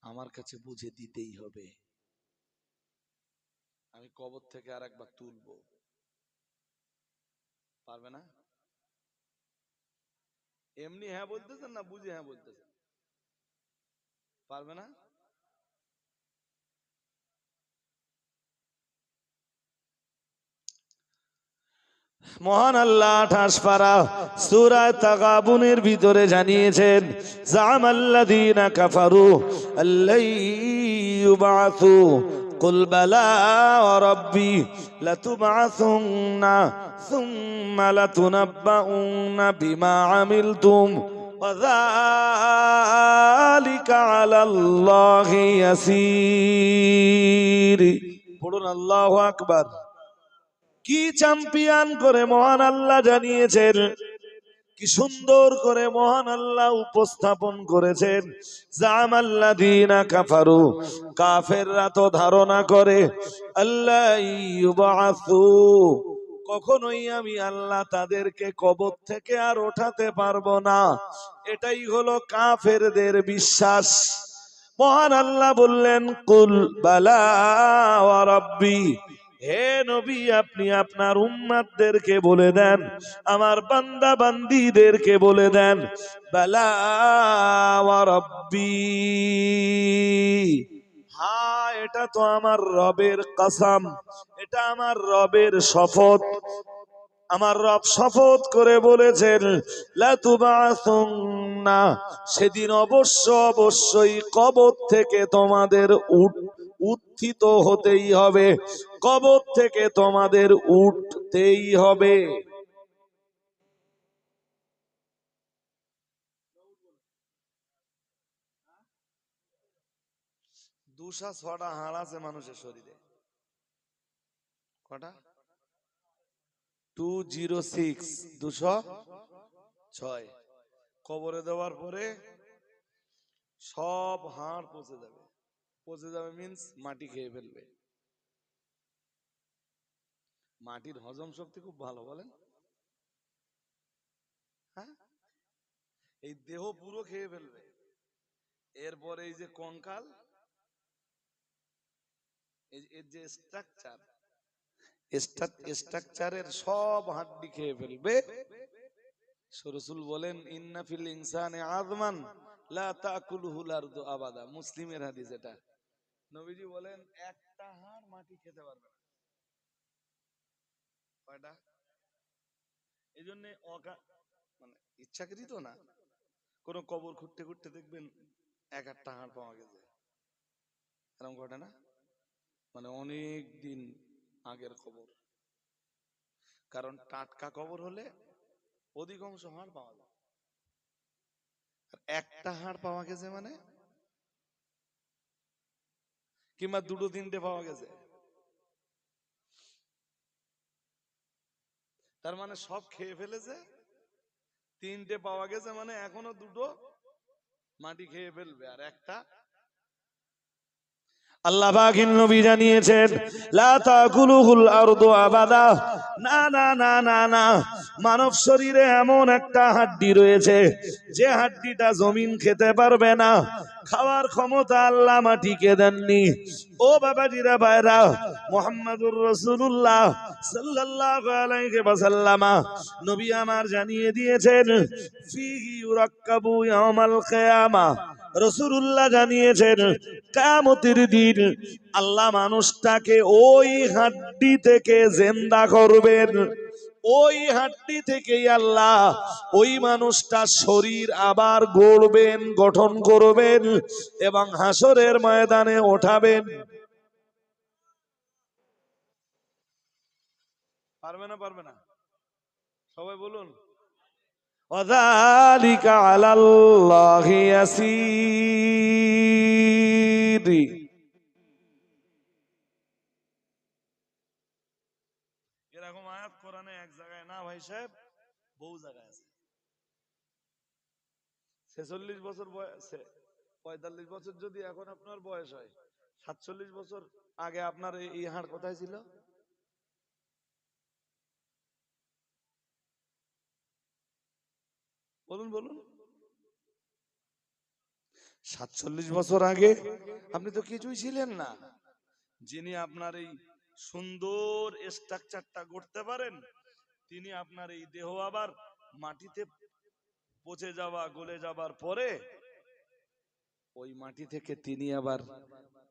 আমার কাছে বুঝে দিতেই হবে। আমি কবর থেকে আর একবার তুলবো, পারবে না? এমনি হ্যাঁ বলতেছেন না বুঝে হ্যাঁ বলতেছেন? পারবে না? মহান আল্লাহ 28 পারা সূরা তাগাবুনের ভিতরে জানিয়েছেন, জামাল্লাযীনা কাফারু আল্লাই ইউবাসু কুল বালা ওয়া রাব্বি লাতুবআসুন্না সুম্মা লাতুনাব্বাউন্না বিমা আমিলতুম ওয়া যালিকা আলাল্লাহি ইয়াসীর। পড়ুন আল্লাহু আকবার। কি চ্যাম্পিয়ন করে মহান আল্লাহ জানিয়েছেন, কি সুন্দর করে মহান আল্লাহ উপস্থাপন করেছেন। জামাল্লাযীনা কাফারু, কাফেররা তো ধারণা করে আল্লাহ ইউবাসু, কখনোই আমি আল্লাহ তাদেরকে কবর থেকে আর ওঠাতে পারবো না। এটাই হলো কাফেরদের বিশ্বাস। মহান আল্লাহ বললেন, কুল বালা ওয়া রাব্বি, হে নবী আপনি আপনার উম্মতদেরকে বলে দেন, আমার বান্দা বান্দীদেরকে বলে দেন, বালা ওয়া রাব্বি, হ্যাঁ এটা তো আমার রবের কসম, এটা আমার রবের শপথ। আমার রব শপথ করে বলেছেন, লাতুবাসুন্না, সেদিন অবশ্যই কবর থেকে তোমাদের উত্থিত হতেই হবে, কবর থেকে তোমাদের উঠতেই হবে। দুশা ছটা হাড় আছে মানুষের শরীরে। কটা? 206, 206। কবরে দেওয়ার পরে সব হাড় পচে যাবে। পচে যাবে মিন্স মাটি খেয়ে ফেলবে। মাটির হজম শক্তি খুব ভালো, বলেন? হ্যাঁ, এই দেহ পুরো খেয়ে ফেলবে। এরপরে এই যে কঙ্কাল, এর যে স্ট্রাকচারের সব হাড্ডি খেয়ে ফেলবে। রাসূল বলেন, ইন্না ফিল ইনসানি আযমান লা তাকুলুহুল আরদু আবাদা। মুসলিমের হাদিস এটা। নবীজি বলেন একটা হাড় মাটি খেতে পারবে না। কয়টা? এই জন্য মানে ইচ্ছাকৃত না, কোন কবর খুঁড়তে খুঁড়তে দেখবেন এক একটা হাড় পাওয়া গেছে, এরকম ঘটে না? মানে অনেক দিন আগের কবর। কারণ টাটকা কবর হলে অধিকাংশ হাড় পাওয়া যায়। আর একটা হাড় পাওয়া গেছে মানে, কিংবা দুটো তিনটে পাওয়া গেছে, তার মানে সব খেয়ে ফেলেছে। তিনটে পাওয়া গেছে মানে এখনো দুটো মাটি খেয়ে ফেলবে, আর একটা। আল্লাহ পাকের নবী জানিয়েছেন, লা তাকুলুহুল আরদু আবাদা, না না না না না, মানব শরীরে এমন একটা হাড্ডি রয়েছে যে হাড্ডিটা জমিন খেতে পারবে না। খাওয়ার ক্ষমতা আল্লাহ মাটিকে দেননি। ও বাবাজিরা ভাইরা, মুহাম্মাদুর রাসূলুল্লাহ সাল্লাল্লাহু আলাইহি ওয়াসাল্লাম নবী আমার জানিয়ে দিয়েছেন, ফিহি ইউরাক্কাবু ইয়াউমাল কিয়ামাহ। রাসূলুল্লাহ জানিয়েছেন, কিয়ামতের দিন আল্লাহ মানুষটাকে ওই হাড্ডি থেকে জিন্দা করবেন। ওই হাড্ডি থেকেই আল্লাহ ওই মানুষটার শরীর আবার গড়বেন, গঠন করবেন এবং হাসরের ময়দানে ওঠাবেন। পারবে না? পারবে না? সবাই বলুন, ওয়াযালিকা আলাল্লাহি ইয়াসীর। এরকম আয়াত কোরআনে এক জায়গায় না ভাই সাহেব, বহু জায়গায় আছে। 46 বছর বয়স, 45 বছর যদি এখন আপনার বয়স হয়, 47 বছর আগে আপনার এই হাড় কোথায় ছিল? বলুন বলুন। 47 বছর আগে আপনি তো কিছুই ছিলেন না। যিনি আপনার এই সুন্দর স্ট্রাকচারটা গড়তে পারেন, তিনি আপনার এই দেহ আবার মাটিতে পচে যাওয়া গলে যাবার পরে ওই মাটি থেকে তিনি আবার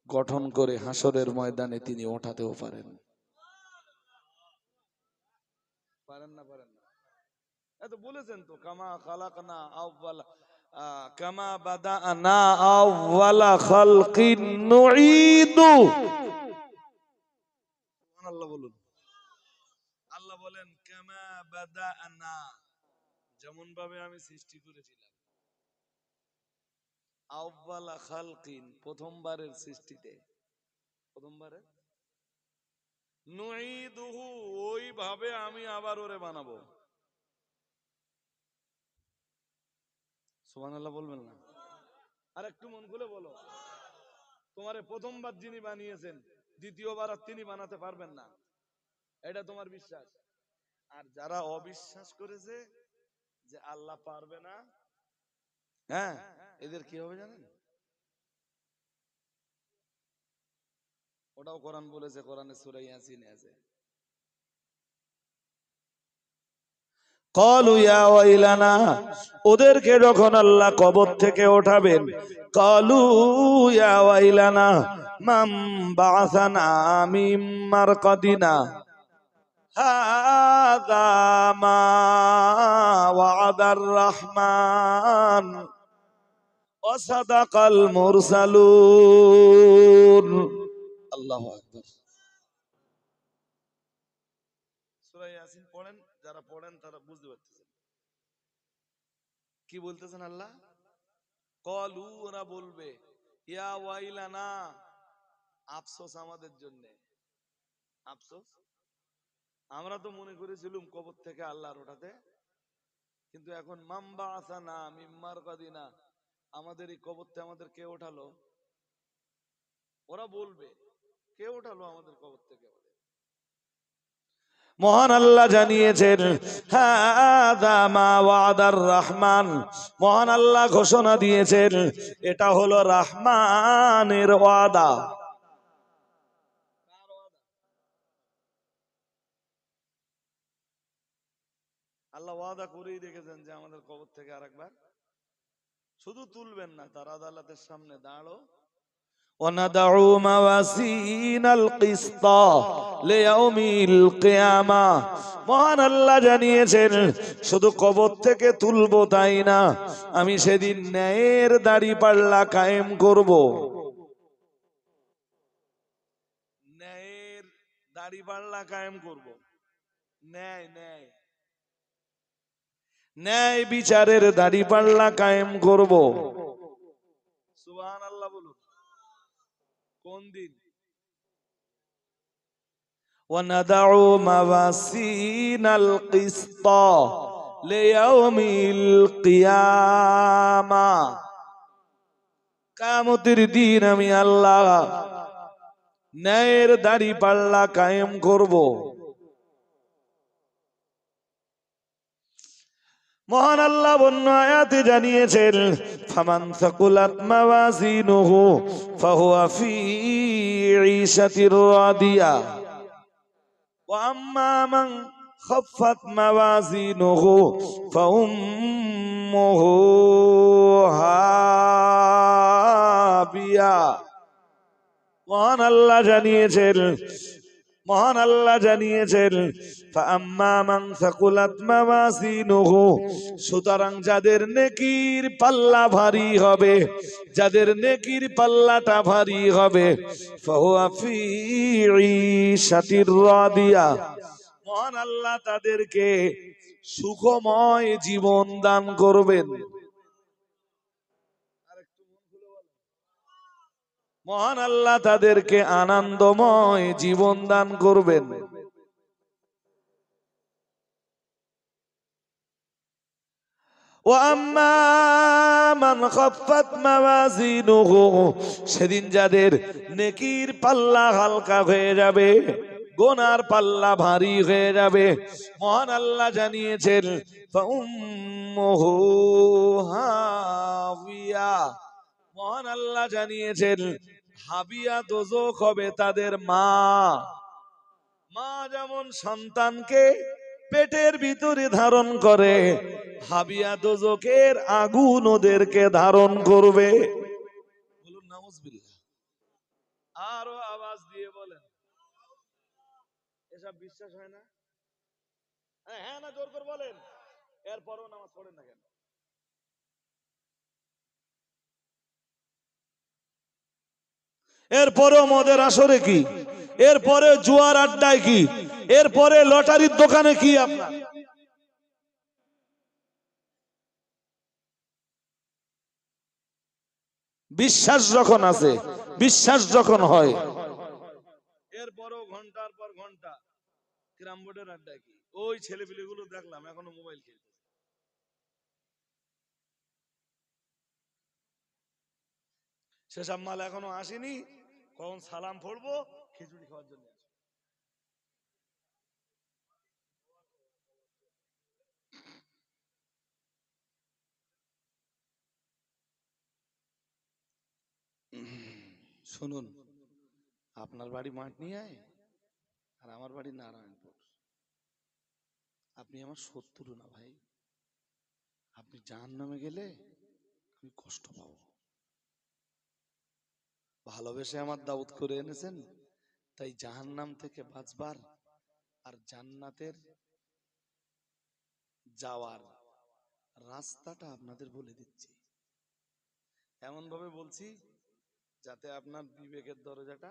গঠন করে হাসরের ময়দানে তিনি ওঠাতেও পারেন। পারেন না? পারেন না? এত বলেছেন তো, কামা খালাকনা আউয়ালা কামা বাদানা আউয়ালা খালকিন নুঈদু। সুবহানাল্লাহ বলুন। আল্লাহ বলেন কামা বাদানা, যেমন ভাবে আমি সৃষ্টি করেছিলাম, আউয়ালা খালকিন, প্রথমবারের সৃষ্টিতে, প্রথমবারে, নুঈদুহু, ওইভাবে আমি আবার ওরে বানাবো। সুবহানাল্লাহ বলবেন না? আর একটু মন খুলে বলো, তোমারে প্রথমবার যিনি বানিয়েছেন দ্বিতীয়বার আর তিনি বানাতে পারবেন না, এটা তোমার বিশ্বাস? আর যারা অবিশ্বাস করেছে যে আল্লাহ পারবে না, হ্যাঁ, এদের কি হবে জানেন? ওটাও কোরআন বলেছে, কোরআনে সূরা ইয়াসিনে আছে, ক্বালু ইয়া ওয়াইলানা, ওদেরকে যখন আল্লাহ কবর থেকে ওঠাবেন, ক্বালু ইয়া ওয়াইলানা মান বা'আসানা মিন মারকাদিনা হাযা মা ওয়া'দার রাহমান ওয়া সাদাকাল মুরসালুন। আল্লাহু আকবার। সূরা ইয়াসিন পড়েন, যারা পড়েন তারা বুঝতে পারতেছেন কি বলতেছেন আল্লাহ। ক্বালু, ওরা বলবে, ইয়া ওয়াইলানা, আফসোস আমাদের জন্য, আফসোস, আমরা তো মনে করেছিলাম কবর থেকে আল্লাহর ওঠাতে, কিন্তু এখন মান বা'আসানা মিন মারকাদিনা, আমাদের এই কবরতে আমাদের কে ওঠালো? ওরা বলবে, কে ওঠালো আমাদের কবর থেকে? মহান আল্লাহ জানিয়েছেন হাযা মা ওয়াদার রহমান, মহান আল্লাহ ঘোষণা দিয়েছেন এটা হলো রহমানের ওয়াদা। আল্লাহ ওয়াদা করেই রেখেছেন যে আমাদের কবর থেকে আরেকবার শুধু তুলবেন না, তার আদালতের সামনে দাঁড়ো, ওয়ানাদউ মাওয়াসিনাল কিসতা লিয়াউমিল কিয়ামা, মহান আল্লাহ জানিয়েছেন শুধু কবর থেকে তুলবো তাই না, আমি সেদিন ন্যায়ের দাঁড়িপাল্লা কায়েম করব। ন্যায়ের দাঁড়িপাল্লা কায়েম করব, ন্যায় ন্যায় ন্যায় বিচারের দাঁড়িপাল্লা কায়েম করব। সুবহানাল্লাহ বলুন। কোন দিন? ওয়ানাদউ মাওয়াসিনাল কিসতা লিয়াউমিল কিয়ামা, কিয়ামতের দিন আমি আল্লাহ ন্যায়ের দাঁড়িপাল্লা কায়েম করব। মহান আল্লাহ অন্য আয়াতে জানিয়েছেন ফামান সাকুলাত মাওয়াজিনুহু ফাহুয়া ফি ঈশাতির রাদিয়া ওয়া আম্মা মান খাফফাত মাওয়াজিনুহু ফাউম্মুহু হাবিয়া। মহান আল্লাহ জানিয়েছেন, মহান আল্লাহ জানিয়েছেন ফাআম্মা মান সাকুলাত মাওয়াজিনুহু, সুতরাং যাদের নেকির পাল্লা ভারী হবে, যাদের নেকির পাল্লাটা ভারী হবে, ফাহুয়া ফি ঈশাতির রাদিয়া, মহান আল্লাহ তাদেরকে সুখময় জীবন দান করবেন। মহান আল্লাহ তাদেরকে আনন্দময় জীবন দান করবেন। ওয়াম্মা মান খাফফাত মাওয়াজিনুহু, সেদিন যাদের নেকির পাল্লা হালকা হয়ে যাবে, গুনার পাল্লা ভারী হয়ে যাবে, মহান আল্লাহ জানিয়েছেন ফাউম্মুহু হাবিয়া, মহান আল্লাহ জানিয়েছেন হাবিয়া দোজখ হবে তাদের মা। মা যেমন সন্তানকে পেটের ভিতরে ধারণ করে, হাবিয়া দোজখের আগুন ওদেরকে ধারণ করবে। বলুন নাউজুবিল্লাহ। আরো আওয়াজ দিয়ে বলেন। এসব বিশ্বাস হয় না? হ্যাঁ না জোর করে বলেন। এরপরও নামাজ পড়েন না কেন? এরপরে মদের আসরে কি, এরপরে জুয়ার আড্ডায় কি, এরপরে লটারির দোকানে কি? আপনার বিশ্বাস যখন আছে, বিশ্বাস যখন হয়, এরপরও ঘন্টার পর ঘন্টা ক্যারাম বোর্ডের আড্ডায় কি? ওই ছেলেপিলেগুলো দেখলাম এখনো মোবাইল খেলছে। সেসব মাল এখনো আসেনি, কখন সালাম পড়বো খিচুড়ি খাওয়ার জন্য। শুনুন, আপনার বাড়ি মাঠ নিয়ে আয় আর আমার বাড়ি নারায়ণপুর, আপনি আমার শত্রু না ভাই। আপনি জাহান্নামে গেলে আমি কষ্ট পাবো। ভালোবেসে আমার দাওয়াত করে এনেছেন, তাই জাহান্নাম থেকে বাঁচবার আর জান্নাতের যাওয়ার রাস্তাটা আপনাদের বলে দিচ্ছি। এমন ভাবে বলছি যাতে আপনার বিবেকের দরজাটা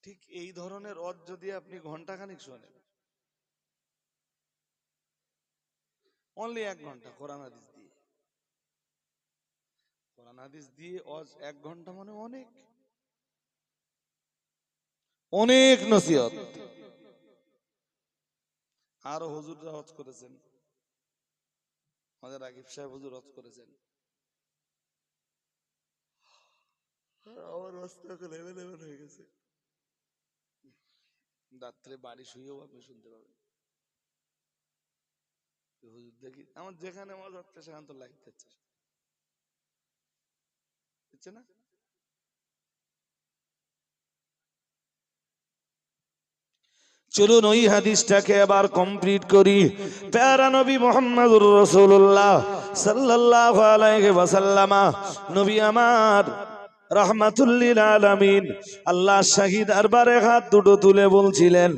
ঠিক এই ধরনের অজ যদি আপনি ঘন্টাখানিক শোনেন, অনলি 1 ঘন্টা কোরআন হাদিস দিয়ে, কোরআন হাদিস দিয়ে অজ 1 ঘন্টা মানে অনেক অনেক নসিহত। আরো হুজুররা হজ করেছেন, আমাদের রাগিব সাহেব হুজুর হজ করেছেন। আমার রাস্তা এখন এভেলেবেল হয়ে গেছে, রাত্রে বাড়ি শুয়েও আপনি শুনতে পাবেন। হুজুর দেখি আমার যেখানে মজা হচ্ছে সেখানে তো লাইক দিচ্ছে, দিচ্ছে না? চলুন ওই হাদিসটাকে আবার কমপ্লিট করি। প্যারা নবী মুহাম্মদুর রাসূলুল্লাহ সাল্লাল্লাহু আলাইহি ওয়াসাল্লাম, নবী আমার রাহমাতুল্লিল আলামিন, আল্লাহ শাহী দরবারে হাত দুটো তুলে বলছিলেন,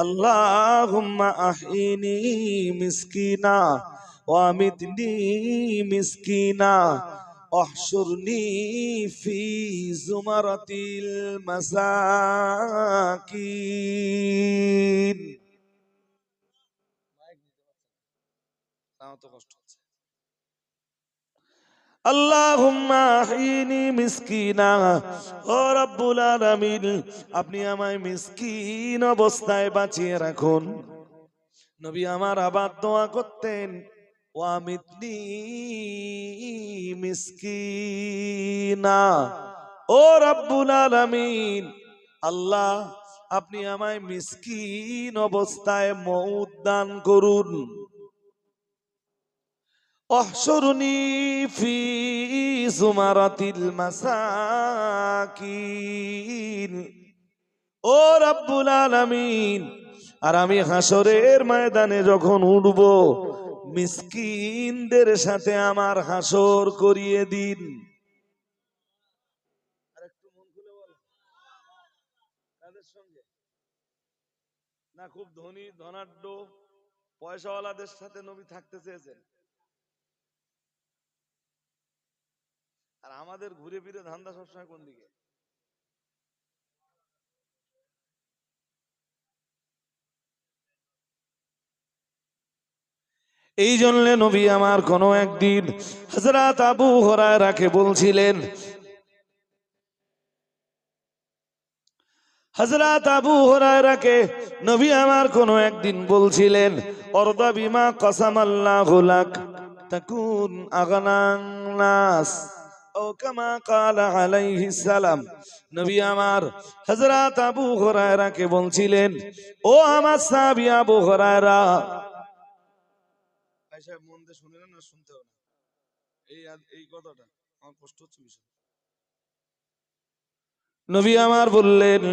আল্লাহুম্মা আহিনি মিসকিনা ওয়া আমিতনি মিসকিনা احشرني في زمرة المساكين। আল্লাহুম্মা আহিনি মিসকিনা, ও রব্বুল আলামিন আপনি আমায় মিসকিন অবস্থায় বাঁচিয়ে রাখুন। নবী আমার আবার দোয়া করতেন, ওয়ামিতনি মিসকিনা, ও রব্বুল আলামিন আল্লাহ আপনি আমায় মিসকিন অবস্থায় মউত দান করুন। احشرني في زمرة المساكين, ও রব্বুল আলামিন আর আমি হাসরের ময়দানে যখন উঠব, মিসকিনদের সাথে আমার হাসর করিয়ে দিন। আরেকটু মন খুলে বল, কাদের সঙ্গে? না খুব ধনী ধনাঢ্য পয়সাওয়ালাদের সাথে নবী থাকতে চেয়েছেন, আর আমাদের ঘুরে ফিরে ধান্দা সবসময় কোন দিকে? এই জন্য নবী আমার কোন একদিন হযরত আবু হুরায়রাকে বলছিলেন, হযরত আবু হুরায়রাকে নবী আমার কোন একদিন বলছিলেন, অরদা বিমা কসামাল্লাহু লাক তাকুন আগনান নাস ও কামা ক্বালা আলাইহিস সালাম। নবী আমার হযরত আবু হুরায়রাকে বলছিলেন, ও আমার সাহাবী আবু হুরায়রা, ভাই সাহেব মন দিয়ে শুনলেন না শুনতে হবে না, এই এই কথাটা আমার কষ্ট হচ্ছে বিষয়। নবী আমার বললেন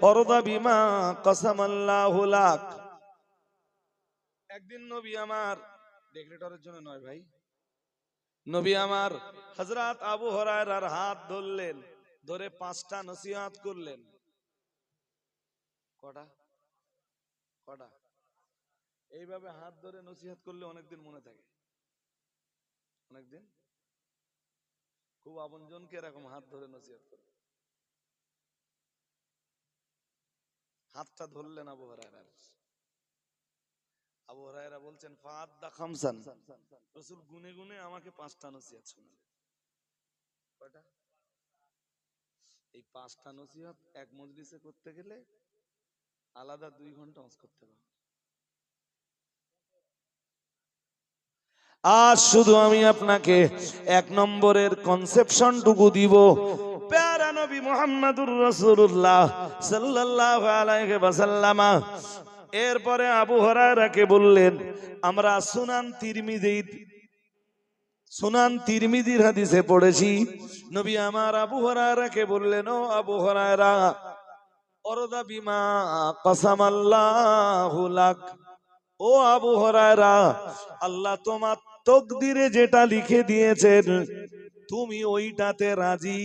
অরদা বিমা কাসামাল্লাহু লাক। একদিন নবী আমার ডেকরেটরের জন্য নয় ভাই, নবী আমার হযরত আবু হুরায়রার হাত ধরলেন, ধরে 5টা নসিহত করলেন। কটা কটা? এইভাবে হাত ধরে নসিহত করলে অনেকদিন মনে থাকে, অনেকদিন। খুব আপনজনকে এরকম হাত ধরে নসিহত করবে। হাতটা ধরলেন আবু হুরায়রার। আবু হুরায়রা বলছেন ফাআদ্দা খামসান, রাসূল গুনে গুনে আমাকে 5টা নসিহত শোনালেন। কয়টা? এই 5টা নসিহত এক মজলিসে করতে গেলে আলাদা 2 ঘন্টা ওয়াজ করতে হবে। আজ শুধু আমি আপনাকে 1 নম্বরের কনসেপশনটুকু দিব। প্যারা নবী মুহাম্মদুর রাসূলুল্লাহ সাল্লাল্লাহু আলাইহি ওয়াসাল্লাম এরপরে আবু হুরায়রাকে বললেন, আমরা সুনান তিরমিজির হাদিসে পড়েছি, নবী আমার আবু হুরায়রাকে বললেন, ও আবু হুরায়রা, অরদা বিমা কাসামাল্লাহু লাক। ও আবু হুরায়রা, আল্লাহ তোমার তকদিরে যেটা লিখে দিয়েছেন তুমি ওইটাতে রাজি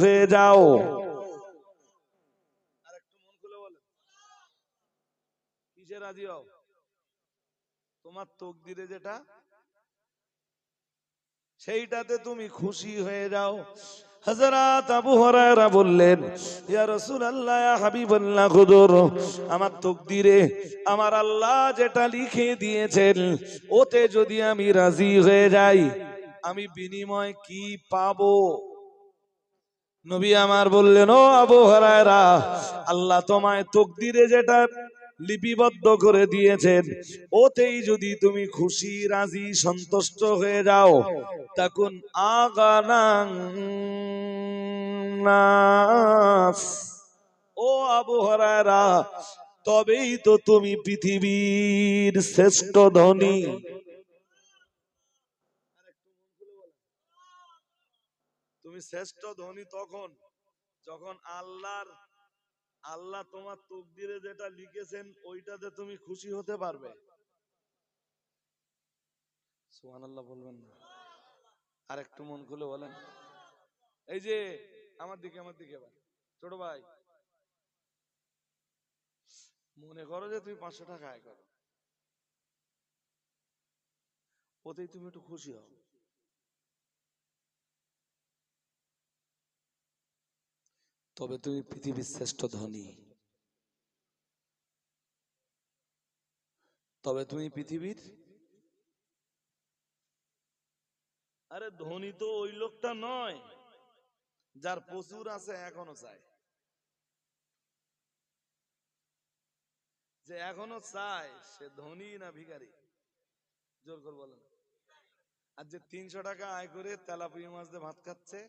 হয়ে যাও। আরেকটু মন খুলে বলেন, কিসে রাজি হও? তোমার তকদিরে যেটা সেইটাতে তুমি খুশি হয়ে যাও। হযরত আবু হুরায়রা বললেন, ইয়া রাসূলুল্লাহ, ইয়া হাবিবাল্লাহ, হুজুর, আমার তকদিরে আমার আল্লাহ যেটা লিখে দিয়েছেন ওতে যদি আমি রাজি হয়ে যাই আমি বিনিময় কি পাবো? নবী আমার বললেন, ও আবু হুরায়রা, আল্লাহ তোমায় তকদিরে যেটা লিপিবদ্ধ করে দিয়েছেন ওতেই যদি তুমি খুশি রাজি সন্তুষ্ট হয়ে যাও, তখন আগানান নাস, ও আবু হুরায়রা, তবেই তো তুমি পৃথিবীর শ্রেষ্ঠ ধনী। তুমি শ্রেষ্ঠ ধনী তখন যখন আল্লাহ তোমার তকদিরে যেটা লিখেছেন ওইটাতে তুমি খুশি হতে পারবে। সুবহানাল্লাহ বলবেন না? আর একটু মন খুলে বলেন। এই যে আমার দিকে এবার ছোট ভাই, মনে করো যে তুমি 500 টাকা আয় করো, ওতেই তুমি একটু খুশি হও, তবে তুমি পৃথিবীর শ্রেষ্ঠ ধনী। তবে তুমি পৃথিবীর, আরে ধনী তো ওই লোকটা নয় যার প্রচুর আছে এখনো চায়, যে এখনো চায় সে ধনী না ভিখারি? জোর করে বলেন। আর যে 300 টাকা আয় করে তেলাপিয়া মাছ দিয়ে ভাত খাচ্ছে,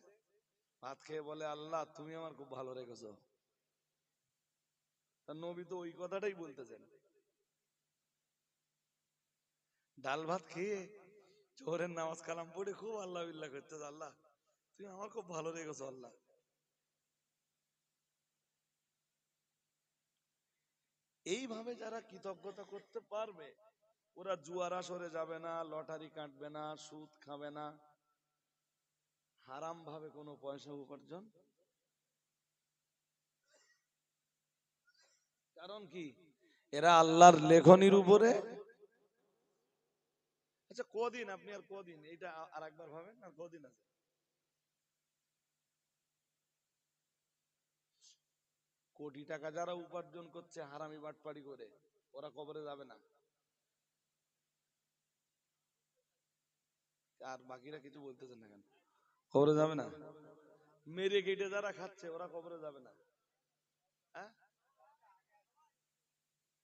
ভাত খেয়ে বলে আল্লাহ তুমি আমার খুব ভালো রেখেছো, তা নবী তো ওই কথাটাই বলতেছেন। ডাল ভাত খেয়ে জোহরের নামাজ কালাম পড়ে খুব আল্লাহ বিল্লাহ করতে, আল্লাহ তুমি আমার খুব ভালো রেখেছো আল্লাহ। এইভাবে যারা কৃতজ্ঞতা করতে পারবে ওরা জুয়ার আসরে যাবে না, লটারি কাটবে না, সুদ খাবে না, হারাম ভাবে কোনো পয়সা উপার্জন। কারণ কি? এরা আল্লাহর লেখনির উপরে। আচ্ছা কদিন, আপনি আর কদিন এইটা আর একবার ভাবেন, আর কদিন আছে? কোটি টাকা যারা উপার্জন করছে হারামি বাটপাড়ি করে, ওরা কবরে যাবে না? আর বাকিরা কিছু বলতেছেন না কেন? কবরে যাবে না? মেরে কেটে যারা খাচ্ছে ওরা কবরে যাবে না? হ্যাঁ,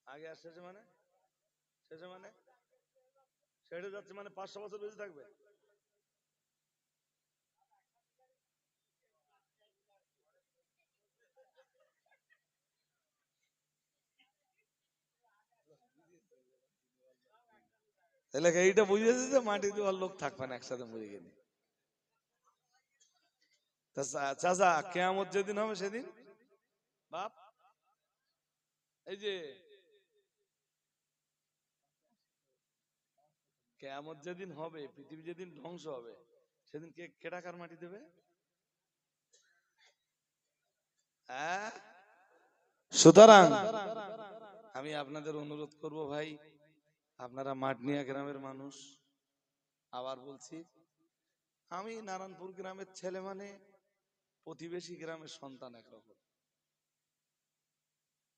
আগে আর শেষে মানে? শেষে মানে ছেড়ে যাচ্ছে মানে 500 বছর বেঁচে থাকবে? তাহলে এইটা বুঝেছে যে মাটি দেওয়ার লোক থাকবে না একসাথে মরে গেলে। তা চাচা কিয়ামত যেদিন হবে সেদিন বাপ এই যে কিয়ামত যেদিন হবে, পৃথিবী যেদিন ধ্বংস হবে, সেদিন কে কে টাকার মাটি দেবে? হ্যাঁ, সুতরাং আমি আপনাদের অনুরোধ করব ভাই, আপনারা মাটনিয়া গ্রামের মানুষ, আবার বলছি, আমি নারায়ণপুর গ্রামের ছেলে মানে প্রতিবেশী গ্রামের সন্তান একরকম।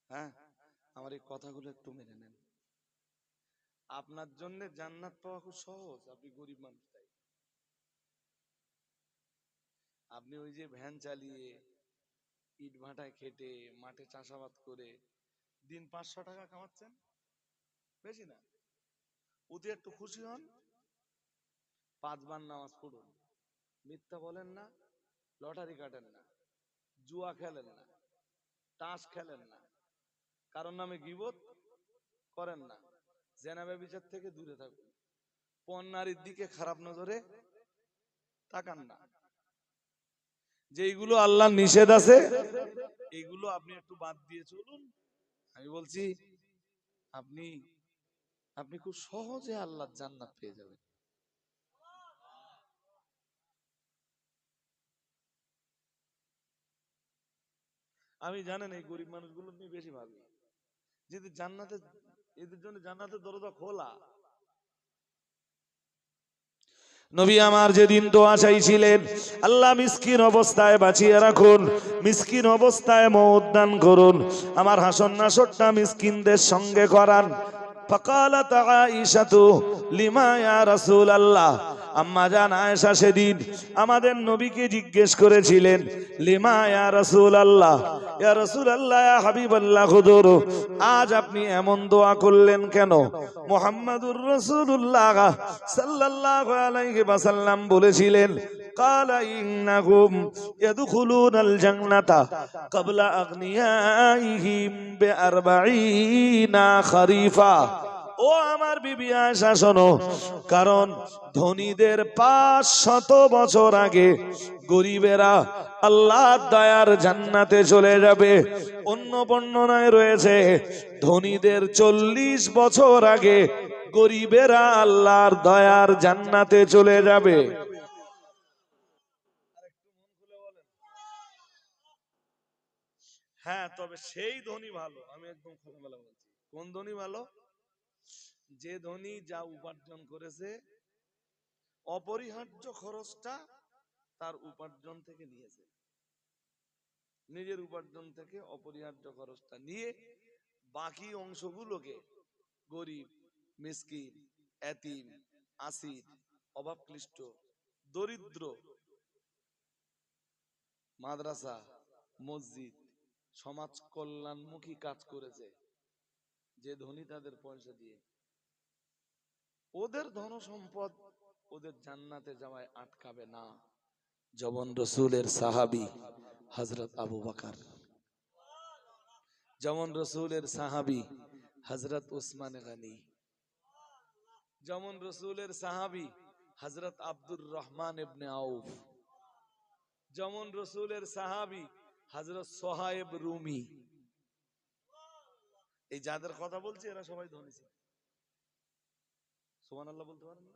হ্যাঁ, আমার এই কথাগুলো একটু মেনে নেন। আপনার জন্য জান্নাত পাওয়া খুব সহজ, আপনি গরিব মানুষ তাই। আপনি ওই যে ভ্যান চালিয়ে, ইট ভাটায় খেটে, মাঠে চাষাবাদ করে দিন 500 টাকা কামাচ্ছেন, বেশি না? ওতে একটু খুশি হন, 5 বার নামাজ পড়ুন, মিথ্যা বলেন না, লটারি কাটেন না, জুয়া খেলেন না, তাস খেলেন না, কারণ নামে গীবত করেন না, জেনা ব্যভিচার থেকে দূরে থাকুন, পণ নারীর দিকে খারাপ নজরে তাকান না, যেইগুলো আল্লাহ নিষেধ আছে এইগুলো আপনি একটু বাদ দিয়ে চলুন। আমি বলছি আপনি আপনি খুব সহজে আল্লাহর জান্নাত পেয়ে যাবেন। আমি জানেন এই গরিব মানুষগুলো নিয়ে বেশি ভাবি, যদি জান্নাতে, এদের জন্য জান্নাতের দরজা খোলা। নবী আমার যেদিন দোয়া চাইছিলেন, আল্লাহ মিসকিন অবস্থায় বাঁচিয়ে রাখুন, মিসকিন অবস্থায় মওত দান করুন, আমার হাসন নাসরটা মিসকিনদের সঙ্গে করান। ফাকালাত আয়েশাতু লিমা ইয়া রাসূলুল্লাহ, আম্মা জান আয়েশা সেদিন আমাদের নবীকে জিজ্ঞেস করেছিলেন, লিমা ইয়া রাসূলুল্লাহ, ইয়া রাসূলুল্লাহ, ইয়া হাবিবাল্লাহ, হুজুর আজ আপনি এমন দোয়া করলেন কেন? মুহাম্মাদুর রাসূলুল্লাহ সাল্লাল্লাহু আলাইহি ওয়াসাল্লাম বলেছিলেন, ক্বালা ইন্নাহুম ইয়াদখুলুনাল জান্নাতা ক্বাবলা আগনিয়াইহিম বিআরবাঈনা খরিফা। ও আমার বিবি আয়েশা শোনো, কারণ ধনীদের 500 বছর আগে গরিবেরা আল্লাহর দয়ার জান্নাতে চলে যাবে। অন্য বর্ণনায় রয়েছে ধনীদের 40 বছর আগে গরিবেরা আল্লাহর দয়ার জান্নাতে চলে যাবে। হ্যাঁ, তবে সেই ধনী ভালো, আমি একদম খোলামেলা বলছি। কোন ধনী ভালো? যে ধনী যা উপার্জন করেছে অপরিহার্য খরচটা তার উপার্জন থেকে নিয়েছে, নিজের উপার্জন থেকে অপরিহার্য খরচটা নিয়ে বাকি অংশগুলোকে গরিব, মিসকিন, এতিম, আসির, অভাবক্লিষ্ট, দরিদ্র, মাদ্রাসা, মসজিদ, সমাজ কল্যাণমুখী কাজ করেছে যে ধনী তাদের পয়সা দিয়ে, ওদের ধন সম্পদ ওদের জান্নাতে যাওয়ায় আটকাবে না। যেমন রসুলের সাহাবী হযরত আবু বকর, যেমন রসুলের সাহাবী হযরত উসমান গনি, যেমন রসুলের সাহাবী হযরত আব্দুর রহমান ইবনে আউফ, যেমন রসুলের সাহাবী হযরত সোহাইব রুমি। এই যাদের কথা বলছি এরা সবাই ধনী ছিল। সুবহানাল্লাহ বলতে পারেন না?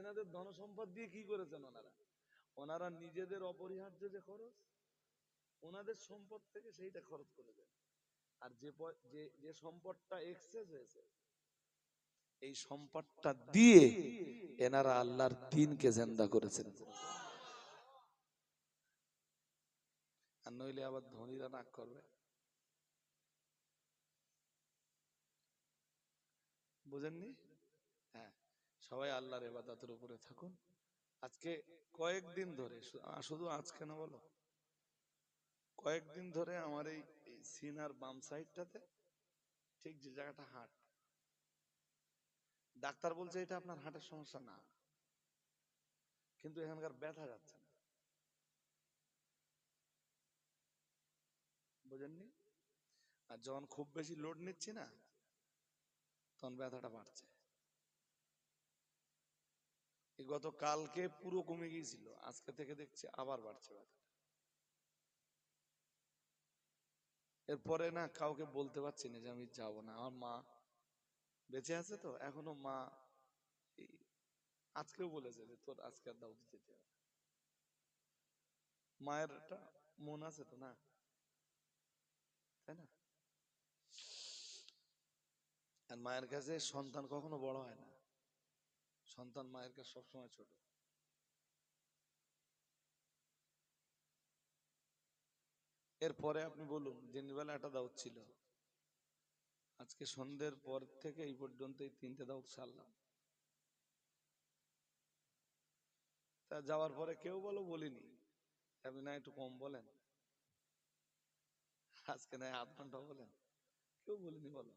এনাদের ধন সম্পদ দিয়ে কি করেছেন ওনারা? ওনারা নিজেদের অপরিহার্য যে খরচ, ওনাদের সম্পদ থেকে সেইটা খরচ করেছেন। আর যে সম্পদটা এক্সেস হয়েছে, এই সম্পদটা দিয়ে এনারা আল্লাহর দ্বীনকে জিন্দা করেছেন। আর নইলে আবার ধনীরা রাগ করবে, বুঝেননি? হ্যাঁ, সবাই আল্লাহর ইবাদতের উপরে থাকুন। আজকে কয়েকদিন ধরে, শুধু আজকে না বলো, কয়েকদিন ধরে আমার এই সিনার বাম সাইডটাতে, ঠিক যে জায়গাটা হাট, ডাক্তার বলছে এটা আপনার হার্টের সমস্যা না, কিন্তু এখানকার ব্যথা যাচ্ছে না, বুঝেননি? আর যখন খুব বেশি লোড নিচ্ছি না, তখন ব্যথাটা বাড়ছে। গত কালকে পুরো কমে গিয়েছিল, আজকে থেকে দেখছি আবার বাড়ছে ব্যথা। এরপরে না কাউকে বলতে পারছি না যে আমি যাব না। আমার মা বেঁচে আছে তো এখনো, মা এই আজকেও বলেছে যে তোর আজকে আর দাউদ যেতে হবে। মায়ের একটা মন আছে তো, না তাই না? আর মায়ের কাছে সন্তান কখনো বড় হয় না, সন্তান মায়ের কাছে সবসময় ছোট। এরপরে আপনি বলুন, দিনের বেলা একটা দাউদ ছিল, আজকে সন্ধ্যের পর থেকে এই পর্যন্ত এই 3টে দাউদ সারলাম। তা যাওয়ার পরে কেউ বলিনি আপনি না একটু কম বলেন, আজকে না 8 ঘন্টা বলেন, কেউ বলিনি বলো।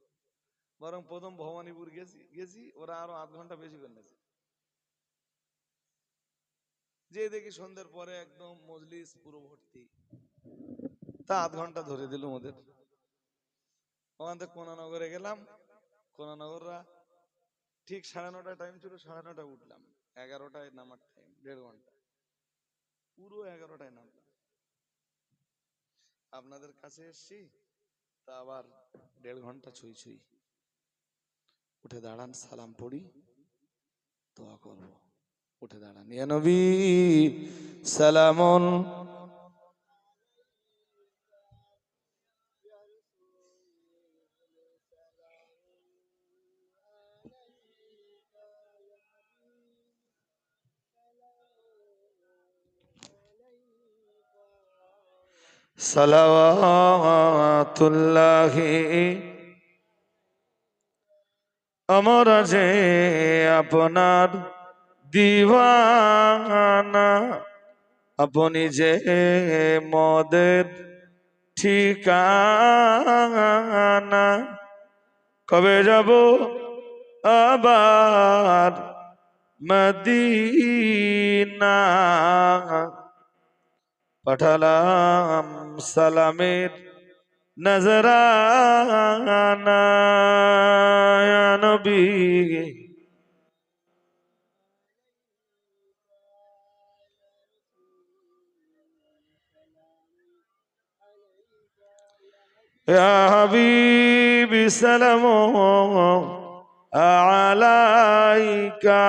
বরং প্রথম ভবানীপুর গেছি গেছি ওরা আরো 8 ঘন্টা বেশি করে নিয়েছে। যে দেখি সন্ধ্যের পরে একদম মজলিস পুরো ভর্তি, তা 8 ঘন্টা ধরে দিল ওদের। ওখান থেকে কোনানগরে গেলাম, কোনানগররা ঠিক 9:30 টাইম ছিল, 9:30 উঠলাম, 11টায় নামার টাইম, 1.5 ঘন্টা পুরো 11টায় নামলাম। আপনাদের কাছে এসছি তা আবার 1.5 ঘন্টা ছুঁই ছুঁই। উঠে দাঁড়ান, সালাম পড়ি, দোয়া করব। উঠে দাঁড়ান, ইয়া নবী সালামুন। সালাওয়াতুল্লাহি আমরা যে আপনার দিওয়ানা, আপনি যে মদের ঠিকানা, কবে যাব আবার মদিনা, পাঠালাম সালামের নজরানা, ইয়া নবী ইয়া হাবিবি সালামু আলাইকা,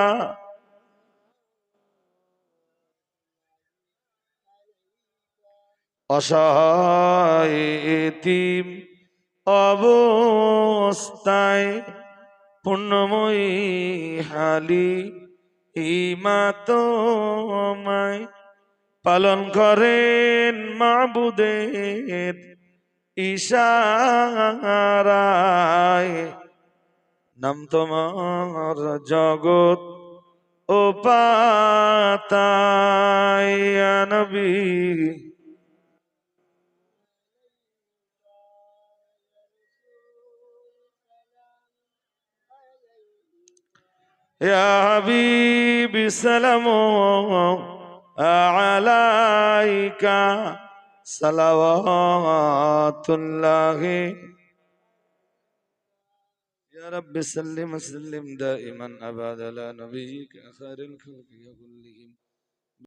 অসহায় এতিম অবস্থায় পুণ্যময়ী হালি ইমা তোমায় পালন করেন মাবুদের ইশারায়, নাম তোমার জগৎ ও পাতায়, ইয়া নবী ইয়া হাবিবি সালামু আলাইকা, সালাওয়াতুল্লাহি ইয়া রাব্বি সাল্লিম সাল্লিম দাইমান আবাদা আলা নবিয়িকা খায়রুল খালকি কুল্লিহিম